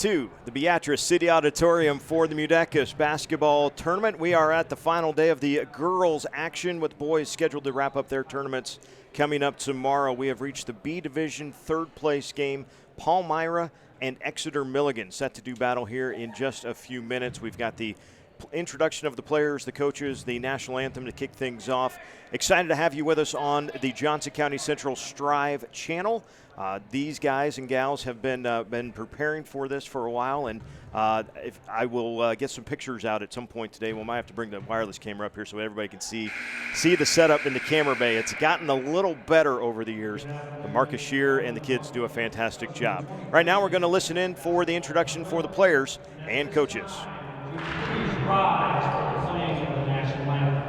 to the Beatrice City Auditorium for the MUDECAS basketball tournament. We are at the final day of the girls' action, with the boys scheduled to wrap up their tournaments coming up tomorrow. We have reached the B Division third place game. Palmyra and Exeter-Milligan set to do battle here in just a few minutes. We've got the introduction of the players, the coaches, the national anthem to kick things off. Excited to have you with us on the Johnson County Central Striv channel. These guys and gals have been preparing for this for a while, and if I will get some pictures out at some point today. We might have to bring the wireless camera up here so everybody can see the setup in the camera bay. It's gotten a little better over the years, but Marcus Shear and the kids do a fantastic job. Right now we're going to listen in for the introduction for the players and coaches. Please rise for the playing of the national anthem.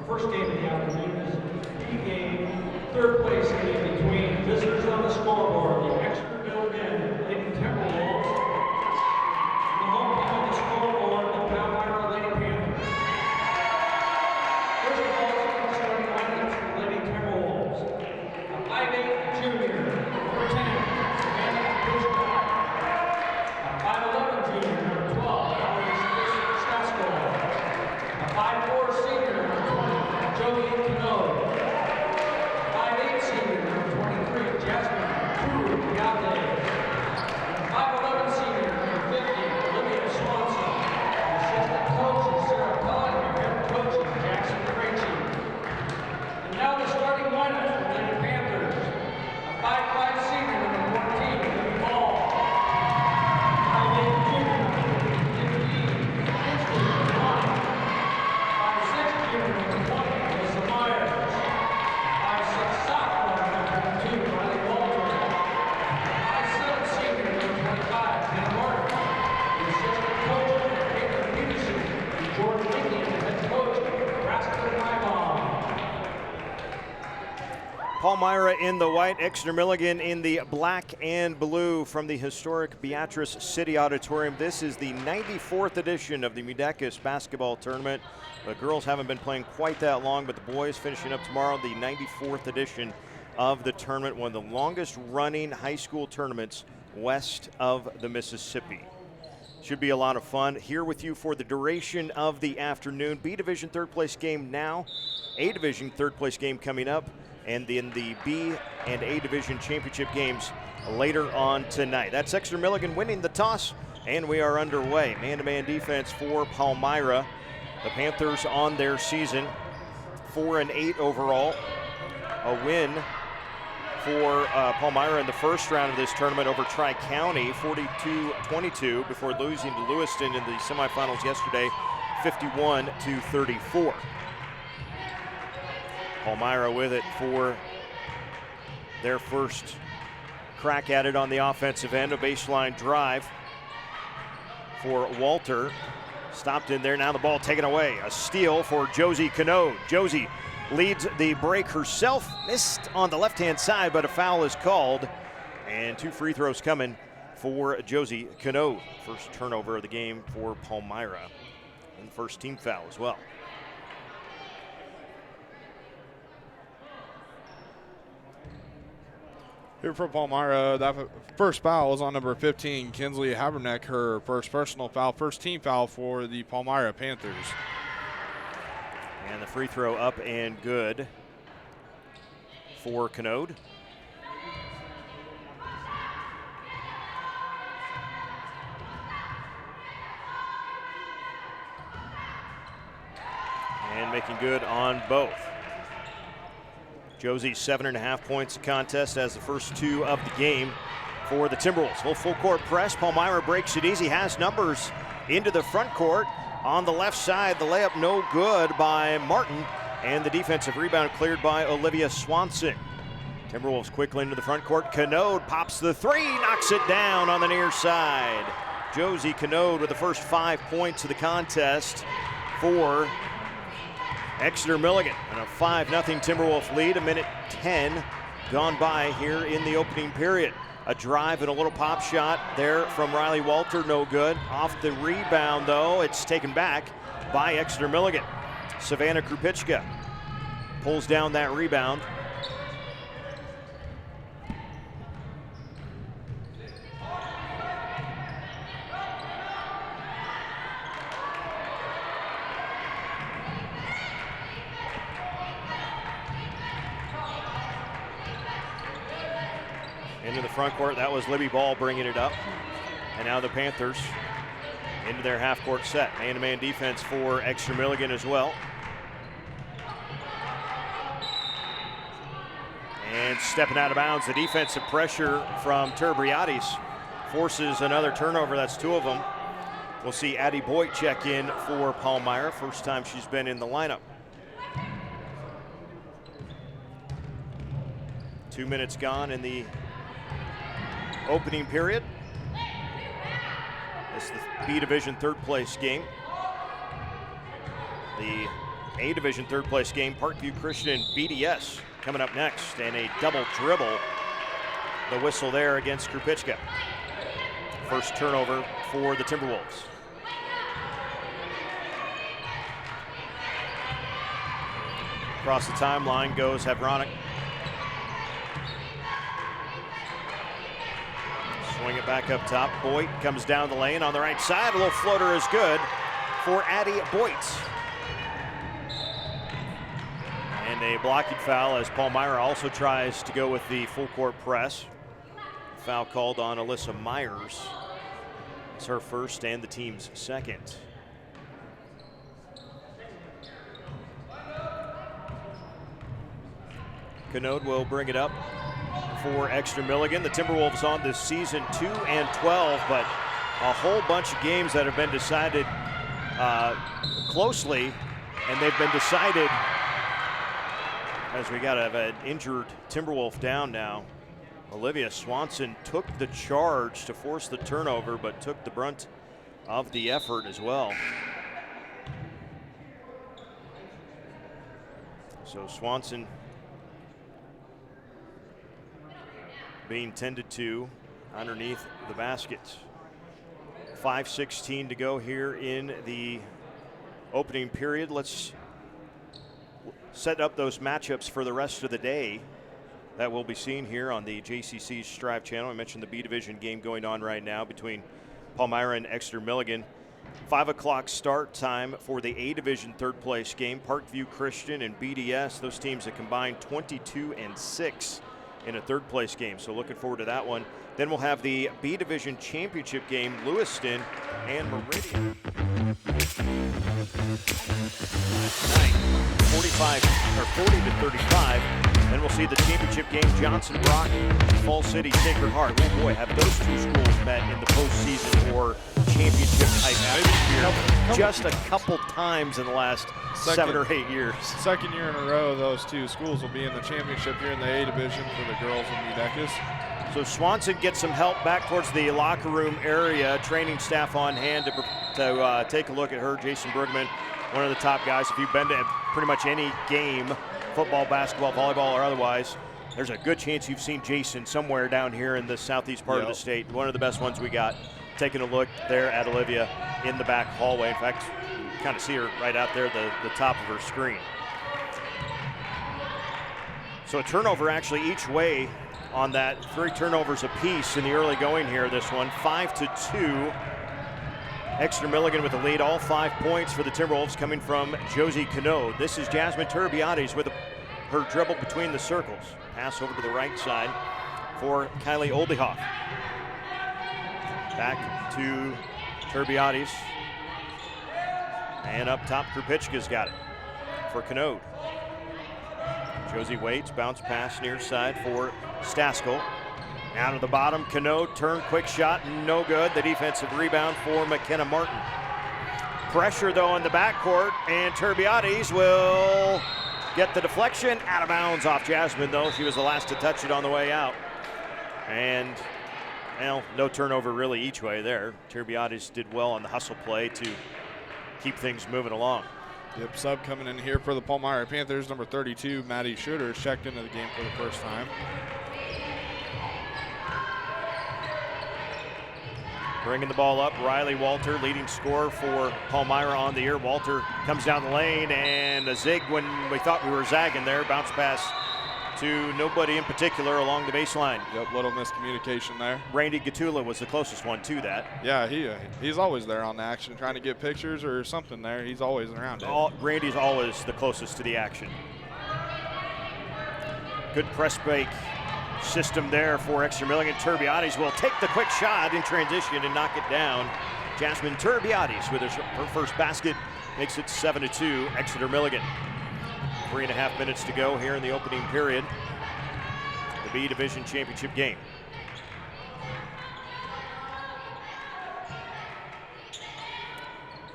First game of the afternoon is a B-game, third place game between visitors on the scoreboard, the Exeter-Milligan Lady Timberwolves, and the home team on the scoreboard, the Palmyra Lady Panthers. First of all, starting lineups for the Lady Timberwolves. A 5'8" junior, number 10, Amanda Beatrice. A 5'11" junior, number 12, Beatrice. A 5'4" senior, Joey Cano, 5'8" senior, number 23, Jasmine Beatrice, 5'11" senior, number 50, Olivia Swanson, assistant coach is Sarah Cullen, and head coach is Jackson Krejci. And now the starting lineup for the Lady Panthers: a 5'5" senior, number 14, Libby Ball, 5'8" junior, number 15, Princeton, number 1, 5'6" junior, number 20. Palmyra in the white, Exeter-Milligan in the black and blue from the historic Beatrice City Auditorium. This is the 94th edition of the MUDECAS basketball tournament. The girls haven't been playing quite that long, but the boys finishing up tomorrow, the 94th edition of the tournament, one of the longest running high school tournaments west of the Mississippi. Should be a lot of fun. Here with you for the duration of the afternoon. B Division third place game now, A Division third place game coming up, and then the B and A Division championship games later on tonight. That's Exeter-Milligan winning the toss, and we are underway. Man-to-man defense for Palmyra. The Panthers on their season, 4-8 overall. A win for Palmyra in the first round of this tournament over Tri-County, 42-22, before losing to Lewiston in the semifinals yesterday, 51-34. Palmyra with it for their first crack at it on the offensive end. A baseline drive for Walter. Stopped in there, now the ball taken away. A steal for Josie Cano. Josie leads the break herself. Missed on the left-hand side, but a foul is called. And two free throws coming for Josie Cano. First turnover of the game for Palmyra. And the first team foul as well. Here for Palmyra, that first foul was on number 15, Kinsley Haberneck, her first personal foul, first team foul for the Palmyra Panthers. And the free throw up and good for Canode. And making good on both. Josie 7.5 points a contest as the first two of the game for the Timberwolves. Full court press. Palmyra breaks it easy, has numbers into the front court. On the left side, the layup no good by Martin, and the defensive rebound cleared by Olivia Swanson. Timberwolves quickly into the front court. Canode pops the three, knocks it down on the near side. Josie Canode with the first 5 points of the contest for Exeter-Milligan, and a 5-0 Timberwolf lead. A minute 10 gone by here in the opening period. A drive and a little pop shot there from Riley Walter, no good. Off the rebound, though, it's taken back by Exeter-Milligan. Savannah Krupichka pulls down that rebound. Into the front court, that was Libby Ball bringing it up. And now the Panthers into their half-court set. Man-to-man defense for Exeter-Milligan as well. And stepping out of bounds, the defensive pressure from Terbriatis forces another turnover. That's two of them. We'll see Addie Boyd check in for Palmyra. First time she's been in the lineup. 2 minutes gone in the opening period. This is the B Division third place game. The A Division third place game, Parkview Christian and BDS coming up next, and a double dribble. The whistle there against Krupichka. First turnover for the Timberwolves. Across the timeline goes Havronic. Swing it back up top. Boyd comes down the lane on the right side. A little floater is good for Addie Boyd. And a blocking foul as Palmyra also tries to go with the full court press. Foul called on Alyssa Myers. It's her first and the team's second. Canode will bring it up for Exeter-Milligan. The Timberwolves on this season 2-12, but a whole bunch of games that have been decided closely, and they've been decided as we got an injured Timberwolf down now. Olivia Swanson took the charge to force the turnover, but took the brunt of the effort as well. So Swanson being tended to underneath the basket. 5:16 to go here in the opening period. Let's set up those matchups for the rest of the day that will be seen here on the JCC Striv channel. I mentioned the B Division game going on right now between Palmyra and Exeter-Milligan. 5 o'clock start time for the A Division third place game. Parkview Christian and BDS, those teams that combined 22-6 in a third place game. So looking forward to that one. Then we'll have the B Division championship game, Lewiston and Meridian. 40-35. Then we'll see the championship game, Johnson Brock, Fall City, Sacred Heart. Oh boy, have those two schools met in the postseason or championship type atmosphere just a couple times in the last 7 or 8 years. Second year in a row, those two schools will be in the championship here in the A Division for the girls in MUDECAS. So Swanson gets some help back towards the locker room area. Training staff on hand to take a look at her. Jason Brugman, one of the top guys. If you've been to pretty much any game, football, basketball, volleyball, or otherwise, There's a good chance you've seen Jason somewhere down here in the southeast part of the state. One of the best ones we got. Taking a look there at Olivia in the back hallway. In fact, you kind of see her right out there, the top of her screen. So a turnover actually each way on that. 3 turnovers apiece in the early going here, this one. 5-2. Exeter-Milligan with the lead. All 5 points for the Timberwolves coming from Josie Canode. This is Jasmine Turbiades with her dribble between the circles. Pass over to the right side for Kylie Oldehoff. Back to Turbiades. And up top, Krupicka's got it for Canode. Josie waits, bounce pass near side for Staskell. Down to the bottom, Canode, turn, quick shot, no good. The defensive rebound for McKenna Martin. Pressure though in the backcourt, and Turbiades will get the deflection out of bounds off Jasmine though. She was the last to touch it on the way out. And well, no turnover really each way there. Turbiades did well on the hustle play to keep things moving along. Yep, sub coming in here for the Palmyra Panthers, number 32, Maddie Schroeder, checked into the game for the first time. Bringing the ball up, Riley Walter, leading scorer for Palmyra on the year. Walter comes down the lane and a zig when we thought we were zagging there. Bounce pass to nobody in particular along the baseline. Yep, little miscommunication there. Randy Gatula was the closest one to that. Yeah, he's always there on the action, trying to get pictures or something there. He's always around it. Randy's always the closest to the action. Good press break system there for Exeter-Milligan. Turbiades will take the quick shot in transition and knock it down. Jasmine Turbiades with her first basket makes it 7-2 Exeter-Milligan. 3.5 minutes to go here in the opening period. The B Division Championship game.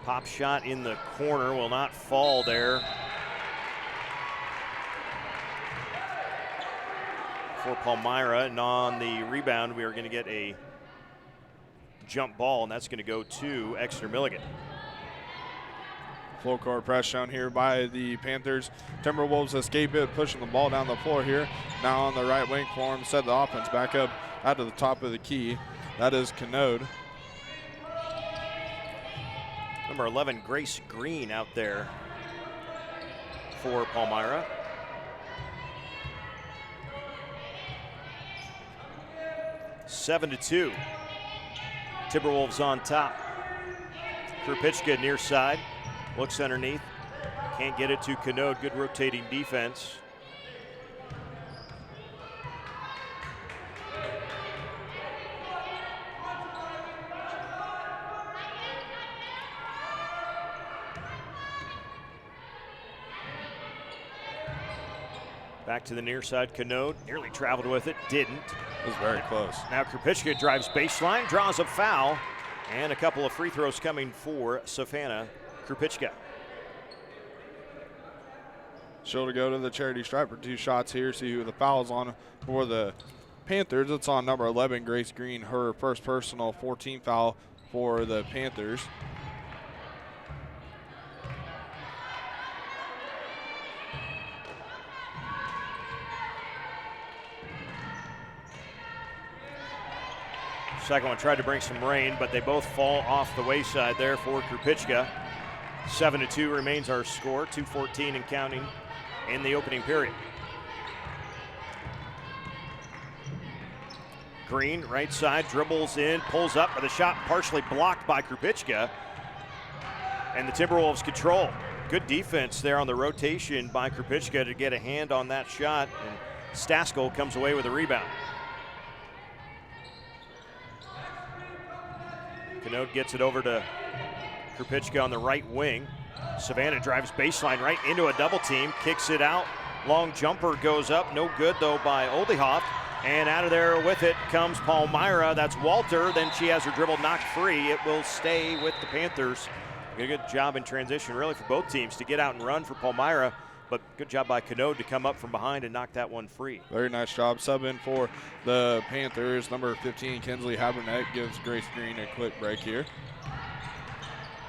Pop shot in the corner will not fall there for Palmyra, and on the rebound we are going to get a jump ball, and that's going to go to Exeter-Milligan. Full court press shown here by the Panthers. Timberwolves escape it, pushing the ball down the floor here. Now on the right wing for him, set the offense back up out to the top of the key. That is Canode. Number 11, Grace Green out there for Palmyra. 7-2. Timberwolves on top. Krupicka near side. Looks underneath. Can't get it to Canode. Good rotating defense. Back to the near side, Canode nearly traveled with it, didn't. It was very close. Now Krupicka drives baseline, draws a foul, and a couple of free throws coming for Savannah Krupicka. She'll go to the charity stripe for 2 shots here. See who the foul's on for the Panthers. It's on number 11, Grace Green, her first personal 14 foul for the Panthers. Second one tried to bring some rain, but they both fall off the wayside there for Krupicka. 7-2 remains our score, 2:14 and counting in the opening period. Green, right side, dribbles in, pulls up, but the shot partially blocked by Krupicka. And the Timberwolves control. Good defense there on the rotation by Krupicka to get a hand on that shot, and Staskell comes away with a rebound. Canode gets it over to Krupicka on the right wing. Savannah drives baseline right into a double team, kicks it out. Long jumper goes up, no good though by Oldehoff. And out of there with it comes Palmyra. That's Walter. Then she has her dribble knocked free. It will stay with the Panthers. A good job in transition really for both teams to get out and run for Palmyra. But good job by Canode to come up from behind and knock that one free. Very nice job. Sub in for the Panthers. Number 15, Kinsley Haberneck, gives Grace Green a quick break here.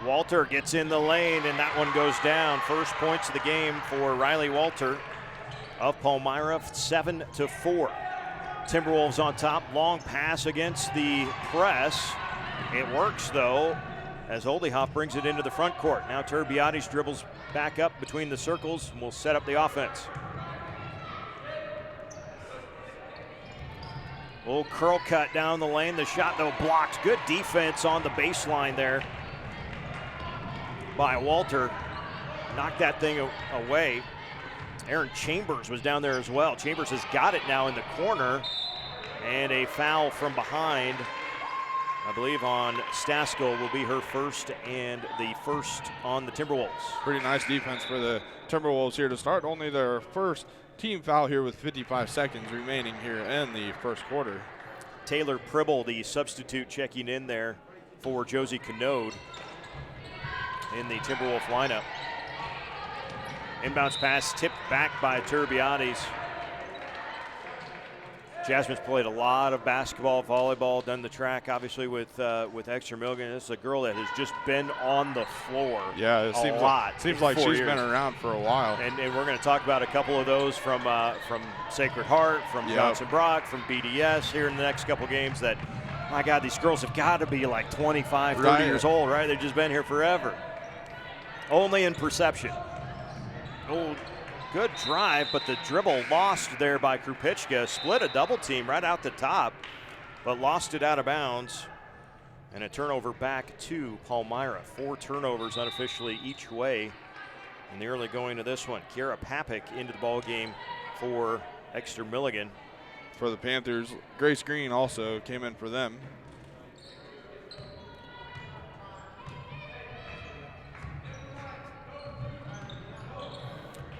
Walter gets in the lane, and that one goes down. First points of the game for Riley Walter. of Palmyra, 7-4. Timberwolves on top, long pass against the press. It works though, as Oldehoff brings it into the front court. Now Beatrice dribbles back up between the circles and will set up the offense. Little curl cut down the lane. The shot though blocked. Good defense on the baseline there by Walter. Knocked that thing away. Aaron Chambers was down there as well. Chambers has got it now in the corner. And a foul from behind, I believe on Staskell, will be her first and the first on the Timberwolves. Pretty nice defense for the Timberwolves here to start. Only their first team foul here with 55 seconds remaining here in the first quarter. Taylor Pribble, the substitute, checking in there for Josie Canode in the Timberwolf lineup. Inbounds pass tipped back by Beatrice. Jasmine's played a lot of basketball, volleyball, done the track, obviously, with Exeter-Milligan. This is a girl that has just been on the floor it seems like she's been around for a while. And we're going to talk about a couple of those from Sacred Heart, from Johnson Brock, from BDS here in the next couple games that, my God, these girls have got to be like 25, 30 years old, right? They've just been here forever. Only in perception. Oh, good drive, but the dribble lost there by Krupicka. Split a double team right out the top, but lost it out of bounds. And a turnover back to Palmyra. 4 turnovers unofficially each way in the early going to this one. Kiara Papik into the ball game for Exeter-Milligan. For the Panthers, Grace Green also came in for them.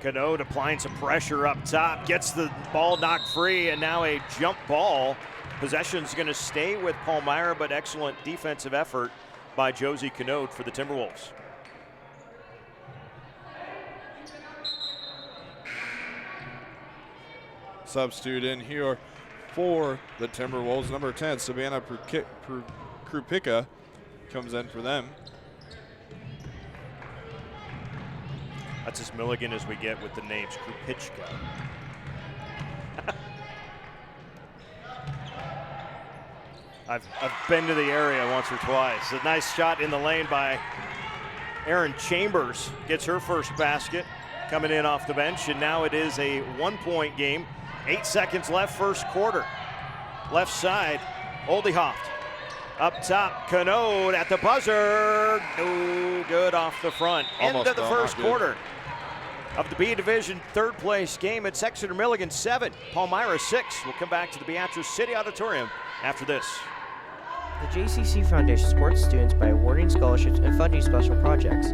Canode applying some pressure up top, gets the ball knocked free, and now a jump ball. Possession's going to stay with Palmyra, but excellent defensive effort by Josie Canode for the Timberwolves. Substitute in here for the Timberwolves, number 10, Savannah Krupicka comes in for them. That's as Milligan as we get with the names Krupicka. I've been to the area once or twice. A nice shot in the lane by Aaron Chambers. Gets her first basket coming in off the bench, and now it is a 1-point game. 8 seconds left, first quarter. Left side, Oldehoff. Up top, Canode at the buzzer. No good off the front. End of the first quarter of the B Division third place game. It's Exeter-Milligan 7, Palmyra 6. We'll come back to the Beatrice City Auditorium after this. The JCC Foundation supports students by awarding scholarships and funding special projects.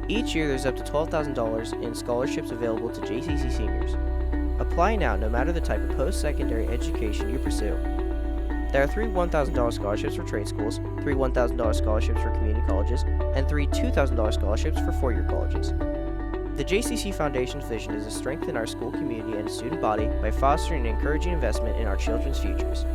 Each year there's up to $12,000 in scholarships available to JCC seniors. Apply now no matter the type of post-secondary education you pursue. There are 3 $1,000 scholarships for trade schools, 3 $1,000 scholarships for community colleges, and 3 $2,000 scholarships for four-year colleges. The JCC Foundation's vision is to strengthen our school community and student body by fostering and encouraging investment in our children's futures.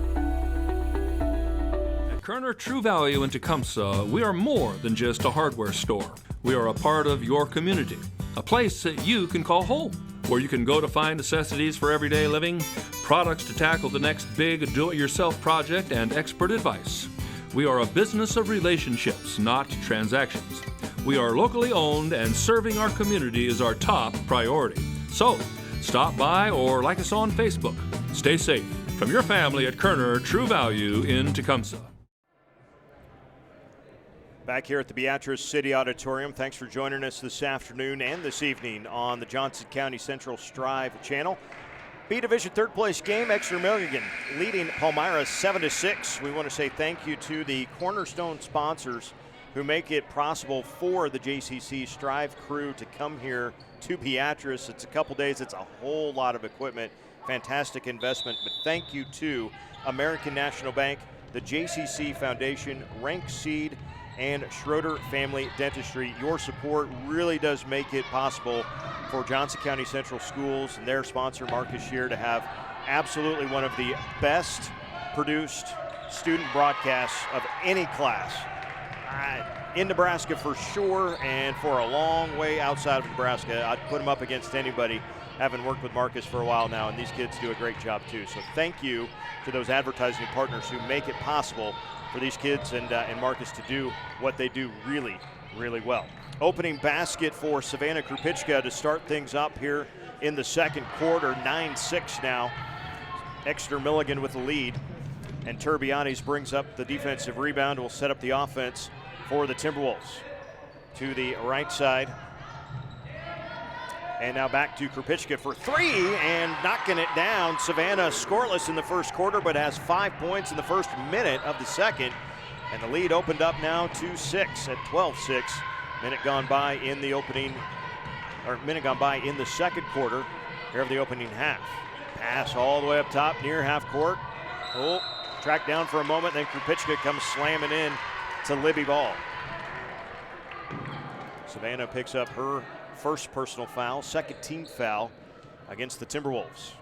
At Kerner True Value in Tecumseh, we are more than just a hardware store. We are a part of your community, a place that you can call home, where you can go to find necessities for everyday living, products to tackle the next big do-it-yourself project, and expert advice. We are a business of relationships, not transactions. We are locally owned, and serving our community is our top priority. So, stop by or like us on Facebook. Stay safe from your family at Kerner True Value in Tecumseh. Back here at the Beatrice City Auditorium. Thanks for joining us this afternoon and this evening on the Johnson County Central Striv channel. B Division third place game, Exeter-Milligan leading Palmyra 7-6. We want to say thank you to the cornerstone sponsors who make it possible for the JCC Striv crew to come here to Beatrice. It's a couple days, it's a whole lot of equipment. Fantastic investment, but thank you to American National Bank, the JCC Foundation, Rank Seed, and Schroeder Family Dentistry. Your support really does make it possible for Johnson County Central Schools and their sponsor, Marcus Shear, to have absolutely one of the best produced student broadcasts of any class in Nebraska for sure, and for a long way outside of Nebraska. I'd put them up against anybody having worked with Marcus for a while now, and these kids do a great job too. So thank you to those advertising partners who make it possible for these kids and Marcus to do what they do really, really well. Opening basket for Savannah Krupicka to start things up here in the second quarter, 9-6 now. Exeter-Milligan with the lead, and Turbianis brings up the defensive rebound, will set up the offense for the Timberwolves. To the right side, and now back to Krupicka for three, and knocking it down. Savannah scoreless in the first quarter, but has 5 points in the first minute of the second, and the lead opened up now to 6 at 12-6. Minute gone by in the second quarter here of the opening half. Pass all the way up top near half court. Oh, tracked down for a moment, then Krupicka comes slamming in to Libby Ball. Savannah picks up her first personal foul, second team foul against the Timberwolves.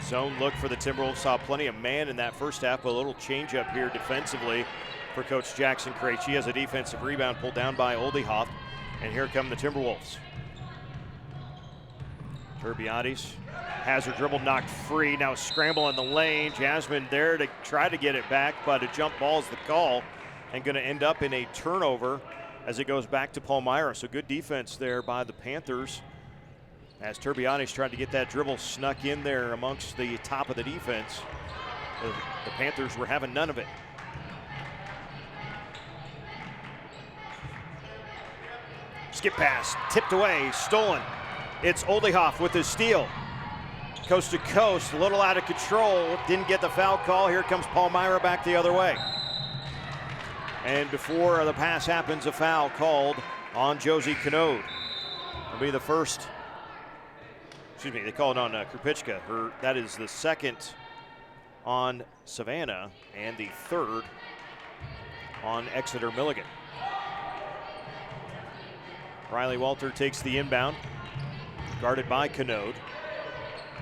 Zone look for the Timberwolves. Saw plenty of man in that first half, but a little change up here defensively for Coach Jackson Krejci. She has a defensive rebound pulled down by Oldehoff, and here come the Timberwolves. Turbianis has her dribble knocked free. Now scramble in the lane. Jasmine there to try to get it back, but a jump ball is the call, and going to end up in a turnover as it goes back to Palmyra. So good defense there by the Panthers, as Turbianis tried to get that dribble snuck in there amongst the top of the defense. The Panthers were having none of it. Skip pass, tipped away, stolen. It's Oldehoff with his steal. Coast to coast, a little out of control. Didn't get the foul call. Here comes Palmyra back the other way. And before the pass happens, a foul called on Josie Canode. It'll be the first. Excuse me, they call it on Krupicka. That is the second on Savannah and the third on Exeter-Milligan. Riley Walter takes the inbound, guarded by Canode.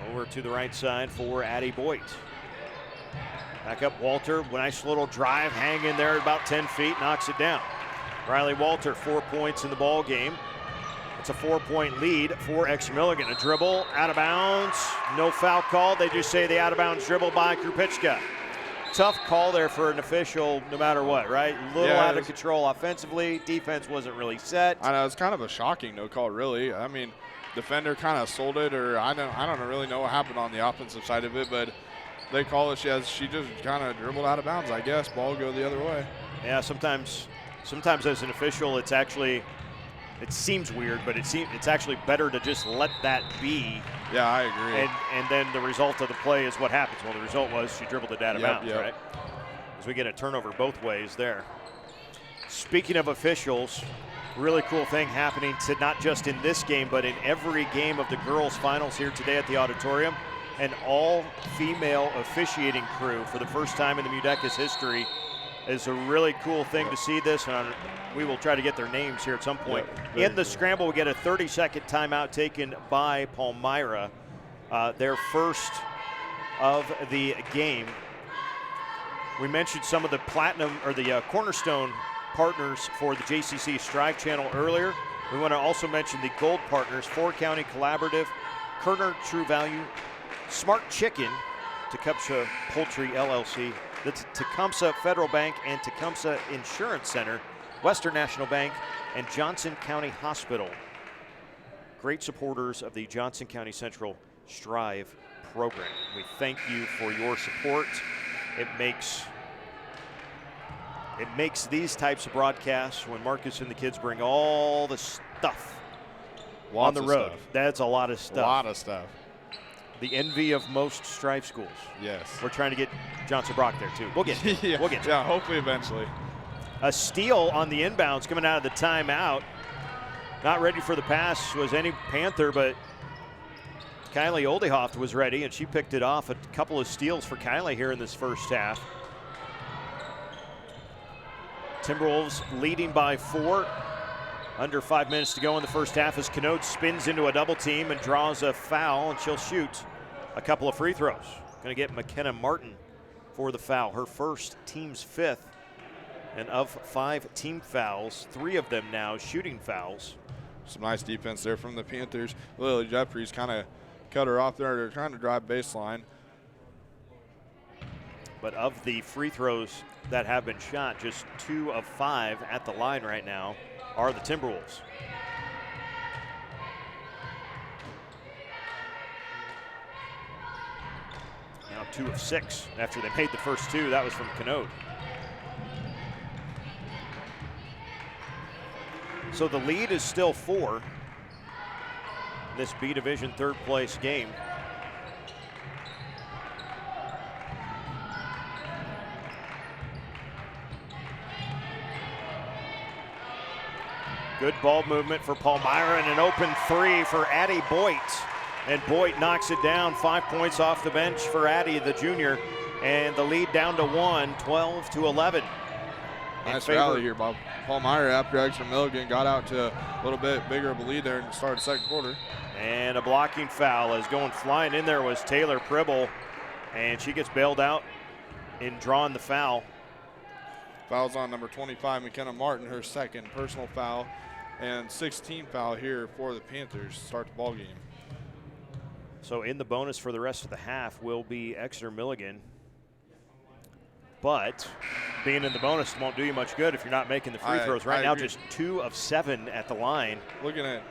Over to the right side for Addie Boyd. Back up Walter, nice little drive, hang in there about 10 feet, knocks it down. Riley Walter, 4 points in the ball game. It's a 4-point lead for Exeter-Milligan. A dribble, out of bounds, no foul call. They just say the out of bounds dribble by Krupicka. Tough call there for an official no matter what, right? A little out of control offensively. Defense wasn't really set. I know, it's kind of a shocking no call, really. I mean, defender kind of sold it, or I don't really know what happened on the offensive side of it, but they call it she just kind of dribbled out of bounds, I guess. Ball go the other way. Yeah, sometimes as an official, it seems weird, but it's actually better to just let that be. Yeah, I agree. And then the result of the play is what happens. Well, the result was she dribbled it out of bounds, right? As we get a turnover both ways there. Speaking of officials, really cool thing happening to not just in this game, but in every game of the girls' finals here today at the Auditorium. An all-female officiating crew for the first time in the MUDECAS history. Is a really cool thing to see this, and we will try to get their names here at some point. In the scramble, we get a 30-second timeout taken by Palmyra, their first of the game. We mentioned some of the platinum or the cornerstone partners for the JCC Striv channel earlier. We want to also mention the gold partners: Four County Collaborative, Kerner True Value, Smart Chicken, Tecumseh Poultry LLC, the Tecumseh Federal Bank and Tecumseh Insurance Center, Western National Bank, and Johnson County Hospital. Great supporters of the Johnson County Central Striv program. We thank you for your support. It makes these types of broadcasts, when Marcus and the kids bring all the stuff on the road. That's a lot of stuff. A lot of stuff. The envy of most Striv schools. Yes. We're trying to get Johnson Brock there too. We'll get to it. We'll get to it. Yeah, hopefully eventually. A steal on the inbounds coming out of the timeout. Not ready for the pass was any Panther, but Kylie Oldehoff was ready, and she picked it off. A couple of steals for Kylie here in this first half. Timberwolves leading by 4. Under 5 minutes to go in the first half as Canode spins into a double team and draws a foul, and she'll shoot a couple of free throws. Going to get McKenna Martin for the foul, her first, team's 5th. And of 5 team fouls, 3 of them now shooting fouls. Some nice defense there from the Panthers. Lily Jeffries kind of cut her off there. They're trying to drive baseline. But of the free throws that have been shot, just 2 of 5 at the line right now are the Timberwolves. Now 2 of 6 after they made the first 2. That was from Canode. So the lead is still 4 in this B Division 3rd place game. Good ball movement for Palmyra and an open 3 for Addie Boyd. And Boyd knocks it down, 5 points off the bench for Addie, the junior. And the lead down to 1, 12-11. Nice rally here, Bob. Palmyra, after Exeter-Milligan, got out to a little bit bigger of a lead there and started the second quarter. And a blocking foul as going flying in there was Taylor Pribble. And she gets bailed out in drawing the foul. Fouls on number 25, McKenna Martin, her second personal foul. And 16 foul here for the Panthers to start the ball game. So in the bonus for the rest of the half will be Exeter-Milligan. But being in the bonus won't do you much good if you're not making the free throws. Right now, just 2 of 7 at the line. Looking at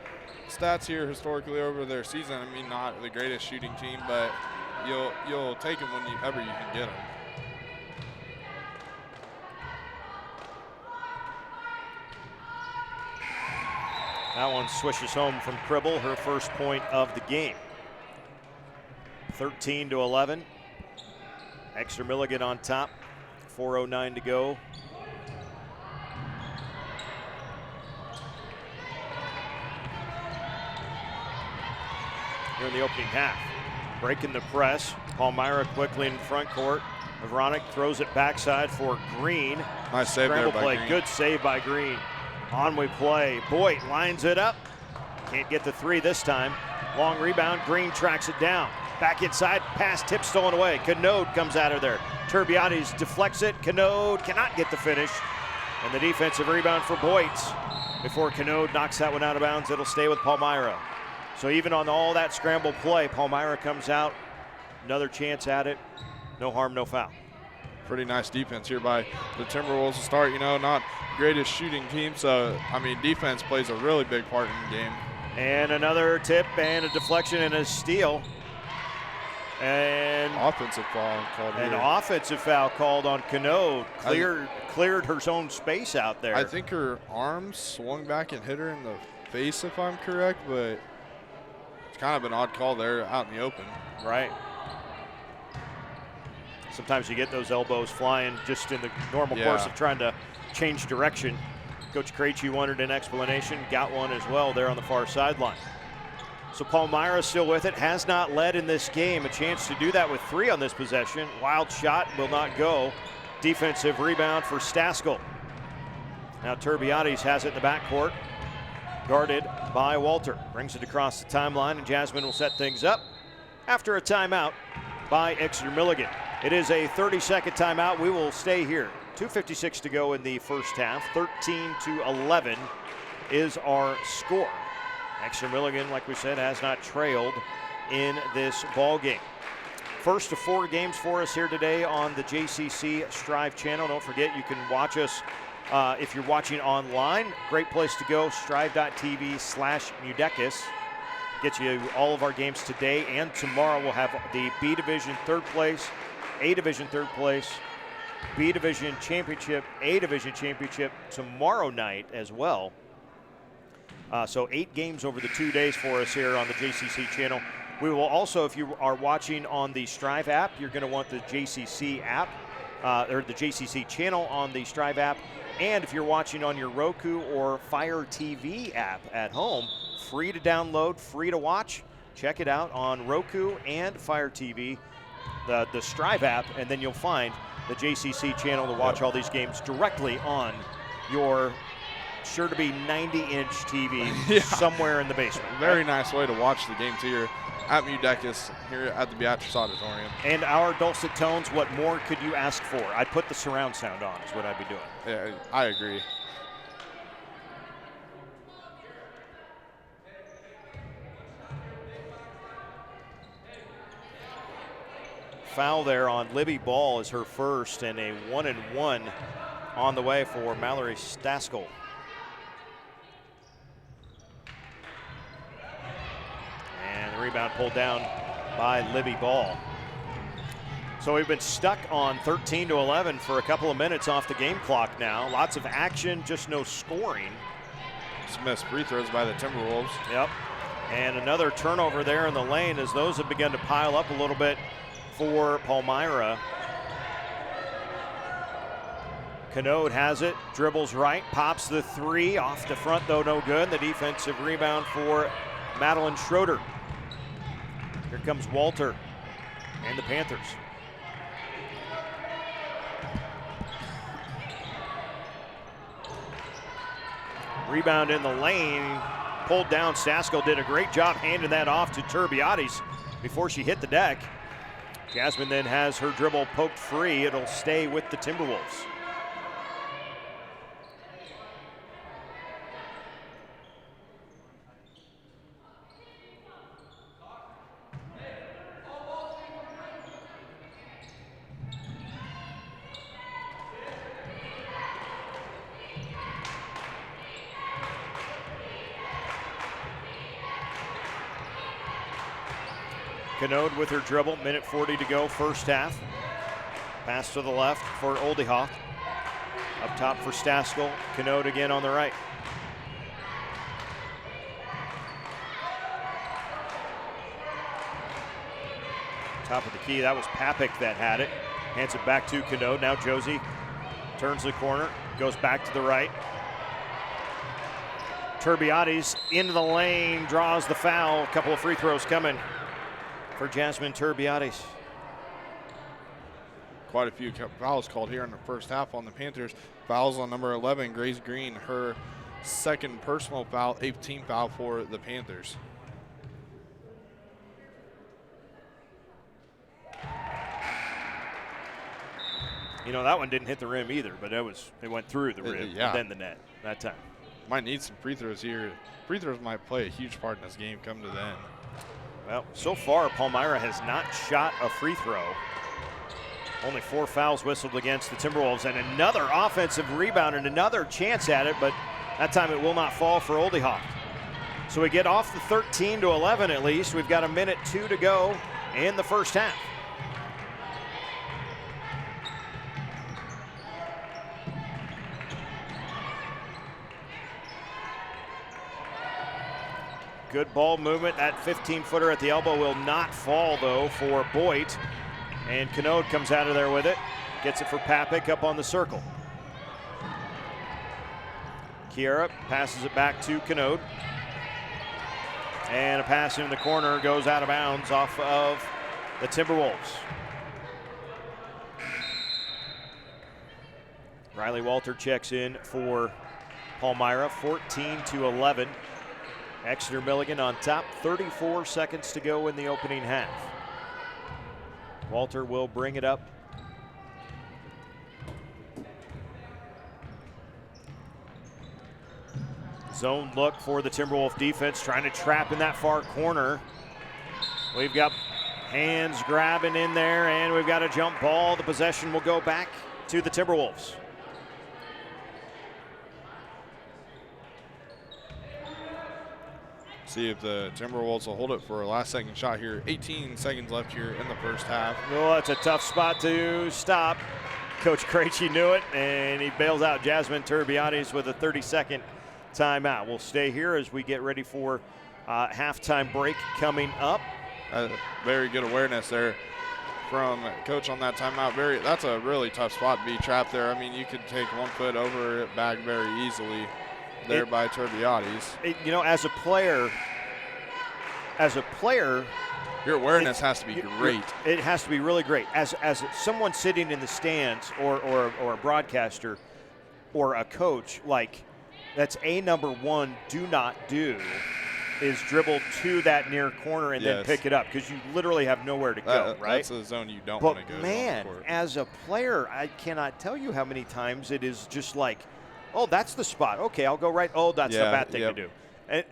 stats here historically over their season, I mean, not the greatest shooting team, but you'll take them whenever you can get them. That one swishes home from Pribble, her first point of the game. 13-11. Exeter-Milligan on top. 4:09 to go. Here in the opening half. Breaking the press. Palmyra quickly in front court. Vronic throws it backside for Green. Nice save there by play. Green. Good save by Green. On we play. Boyd lines it up. Can't get the 3 this time. Long rebound. Green tracks it down. Back inside. Pass tip stolen away. Canode comes out of there. Turbiades deflects it. Canode cannot get the finish. And the defensive rebound for Boyd. Before Canode knocks that one out of bounds, it'll stay with Palmyra. So even on all that scramble play, Palmyra comes out. Another chance at it. No harm, no foul. Pretty nice defense here by the Timberwolves to start. You know, not greatest shooting team, so, I mean, defense plays a really big part in the game. And another tip and a deflection and a steal. And offensive foul called here. An offensive foul called on Canode. Cleared her own space out there. I think her arms swung back and hit her in the face, if I'm correct, but it's kind of an odd call there out in the open. Right. Sometimes you get those elbows flying just in the normal course of trying to change direction. Coach Krejci wanted an explanation, got one as well there on the far sideline. So Palmyra still with it, has not led in this game. A chance to do that with 3 on this possession. Wild shot will not go. Defensive rebound for Staskell. Now Turbiades has it in the backcourt, guarded by Walter. Brings it across the timeline, and Jasmine will set things up after a timeout by Exeter-Milligan. It is a 30-second timeout. We will stay here. 2:56 to go in the first half. 13-11 is our score. Exeter-Milligan, like we said, has not trailed in this ball game. First of 4 games for us here today on the JCC Striv channel. Don't forget, you can watch us if you're watching online. Great place to go, striv.tv/MUDECAS. Get you all of our games today and tomorrow. We'll have the B Division 3rd place, A Division 3rd place, B Division Championship, A Division Championship tomorrow night as well. So 8 games over the 2 days for us here on the JCC channel. We will also, if you are watching on the Striv app, you're going to want the JCC app, or the JCC channel on the Striv app. And if you're watching on your Roku or Fire TV app at home, free to download, free to watch. Check it out on Roku and Fire TV, the Striv app, and then you'll find the JCC channel to watch all these games directly on your sure to be 90-inch TV Yeah. somewhere in the basement. Very nice way to watch the game here at MUDECAS here at the Beatrice Auditorium. And our dulcet tones, what more could you ask for? I'd put the surround sound on is what I'd be doing. Yeah, I agree. Foul there on Libby Ball is her first, and a 1-and-1 on the way for Mallory Staskell. And the rebound pulled down by Libby Ball. So we've been stuck on 13-11 for a couple of minutes off the game clock now. Lots of action, just no scoring. Some missed free throws by the Timberwolves. Yep. And another turnover there in the lane as those have begun to pile up a little bit for Palmyra. Canode has it, dribbles right, pops the three, off the front though, no good. The defensive rebound for Madeline Schroeder. Here comes Walter and the Panthers. Rebound in the lane, pulled down. Staskell did a great job handing that off to Turbiades before she hit the deck. Jasmine then has her dribble poked free. It'll stay with the Timberwolves. Canode with her dribble, minute 40 to go, first half. Pass to the left for Oldehoff. Up top for Staskell. Canode again on the right. Top of the key, that was Papik that had it. Hands it back to Canode. Now Josie turns the corner, goes back to the right. Turbiades into the lane, draws the foul. A couple of free throws coming for Jasmine Turbiades. Quite a few fouls called here in the first half on the Panthers. Fouls on number 11, Grace Green, her second personal foul, 8th team foul for the Panthers. You know, that one didn't hit the rim either, but it went through the rim yeah. and then the net that time. Might need some free throws here. Free throws might play a huge part in this game come to the end. Well, so far, Palmyra has not shot a free throw. Only 4 fouls whistled against the Timberwolves, and another offensive rebound and another chance at it, but that time it will not fall for Oldehoff. So we get off the 13-11 at least. We've got a minute 2 to go in the first half. Good ball movement. That 15-footer at the elbow will not fall, though, for Boyd. And Canode comes out of there with it. Gets it for Papik up on the circle. Kiera passes it back to Canode. And a pass in the corner goes out of bounds off of the Timberwolves. Riley Walter checks in for Palmyra, 14-11. Exeter-Milligan on top, 34 seconds to go in the opening half. Walter will bring it up. Zone look for the Timberwolf defense, trying to trap in that far corner. We've got hands grabbing in there, and we've got a jump ball. The possession will go back to the Timberwolves. See if the Timberwolves will hold it for a last second shot here. 18 seconds left here in the first half. Well, that's a tough spot to stop. Coach Krejci knew it, and he bails out Jasmine Turbiades with a 30-second timeout. We'll stay here as we get ready for halftime break coming up. Very good awareness there from Coach on that timeout. That's a really tough spot to be trapped there. I mean, you could take 1 foot over it back very easily there by Turbiades. You know, as a player, your awareness has to be great. It has to be really great. As someone sitting in the stands or a broadcaster or a coach, like, That's a number one do not do, is dribble to that near corner and then pick it up, because you literally have nowhere to go, right? That's the zone you don't but want to go man, to on the court. as a player, I cannot tell you how many times it is just like, oh, that's the spot. Okay, I'll go right. Oh, that's the bad thing to do. And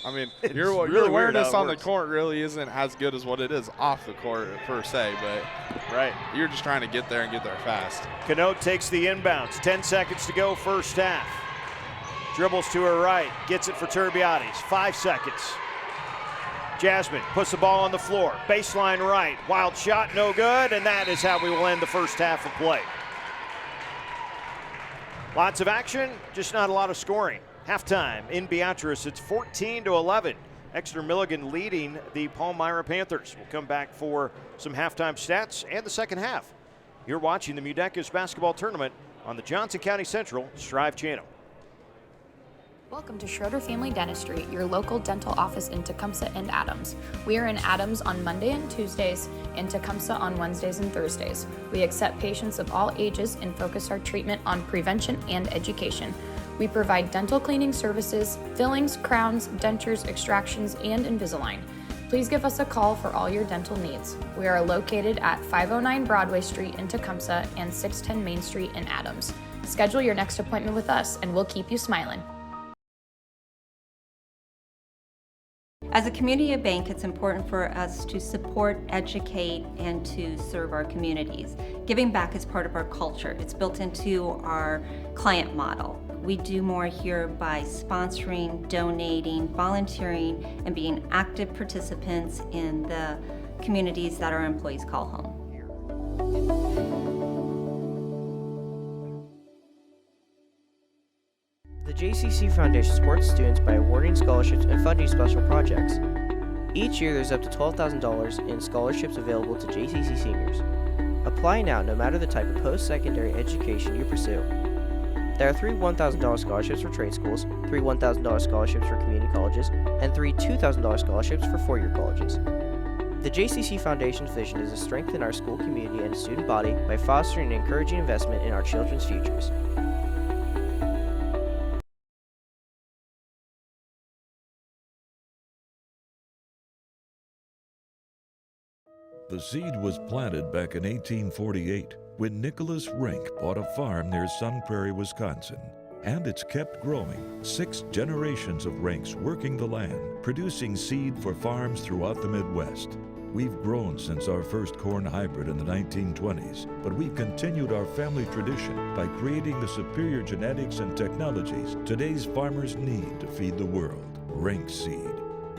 I mean, it's your really awareness weird how it on the works. court really isn't as good as what it is off the court per se, but you're just trying to get there and get there fast. Canote takes the inbounds. 10 seconds to go, first half. Dribbles to her right, gets it for Turbiades. 5 seconds. Jasmine puts the ball on the floor. Baseline right, wild shot, no good, and that is how we will end the first half of play. Lots of action, just not a lot of scoring. Halftime in Beatrice, it's 14-11. Exeter-Milligan leading the Palmyra Panthers. We'll come back for some halftime stats and the second half. You're watching the MUDECAS basketball tournament on the Johnson County Central Striv channel. Welcome to Schroeder Family Dentistry, your local dental office in Tecumseh and Adams. We are in Adams on Monday and Tuesdays, and Tecumseh on Wednesdays and Thursdays. We accept patients of all ages and focus our treatment on prevention and education. We provide dental cleaning services, fillings, crowns, dentures, extractions, and Invisalign. Please give us a call for all your dental needs. We are located at 509 Broadway Street in Tecumseh and 610 Main Street in Adams. Schedule your next appointment with us, and we'll keep you smiling. As a community bank, it's important for us to support, educate, and to serve our communities. Giving back is part of our culture. It's built into our client model. We do more here by sponsoring, donating, volunteering, and being active participants in the communities that our employees call home. The JCC Foundation supports students by awarding scholarships and funding special projects. Each year there's up to $12,000 in scholarships available to JCC seniors. Apply now no matter the type of post-secondary education you pursue. There are 3 $1,000 scholarships for trade schools, 3 $1,000 scholarships for community colleges, and 3 $2,000 scholarships for four-year colleges. The JCC Foundation's vision is to strengthen our school community and student body by fostering and encouraging investment in our children's futures. The seed was planted back in 1848 when Nicholas Rink bought a farm near Sun Prairie, Wisconsin. And it's kept growing. 6 generations of Rinks working the land, producing seed for farms throughout the Midwest. We've grown since our first corn hybrid in the 1920s, but we've continued our family tradition by creating the superior genetics and technologies today's farmers need to feed the world. Rink seed.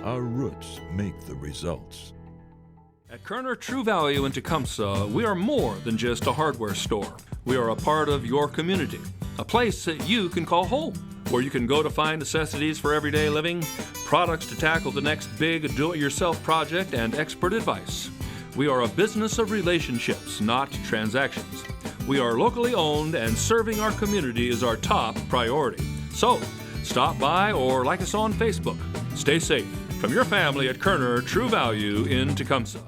Our roots make the results. At Kerner True Value in Tecumseh, we are more than just a hardware store. We are a part of your community, a place that you can call home, where you can go to find necessities for everyday living, products to tackle the next big do-it-yourself project, and expert advice. We are a business of relationships, not transactions. We are locally owned, and serving our community is our top priority. So, stop by or like us on Facebook. Stay safe from your family at Kerner True Value in Tecumseh.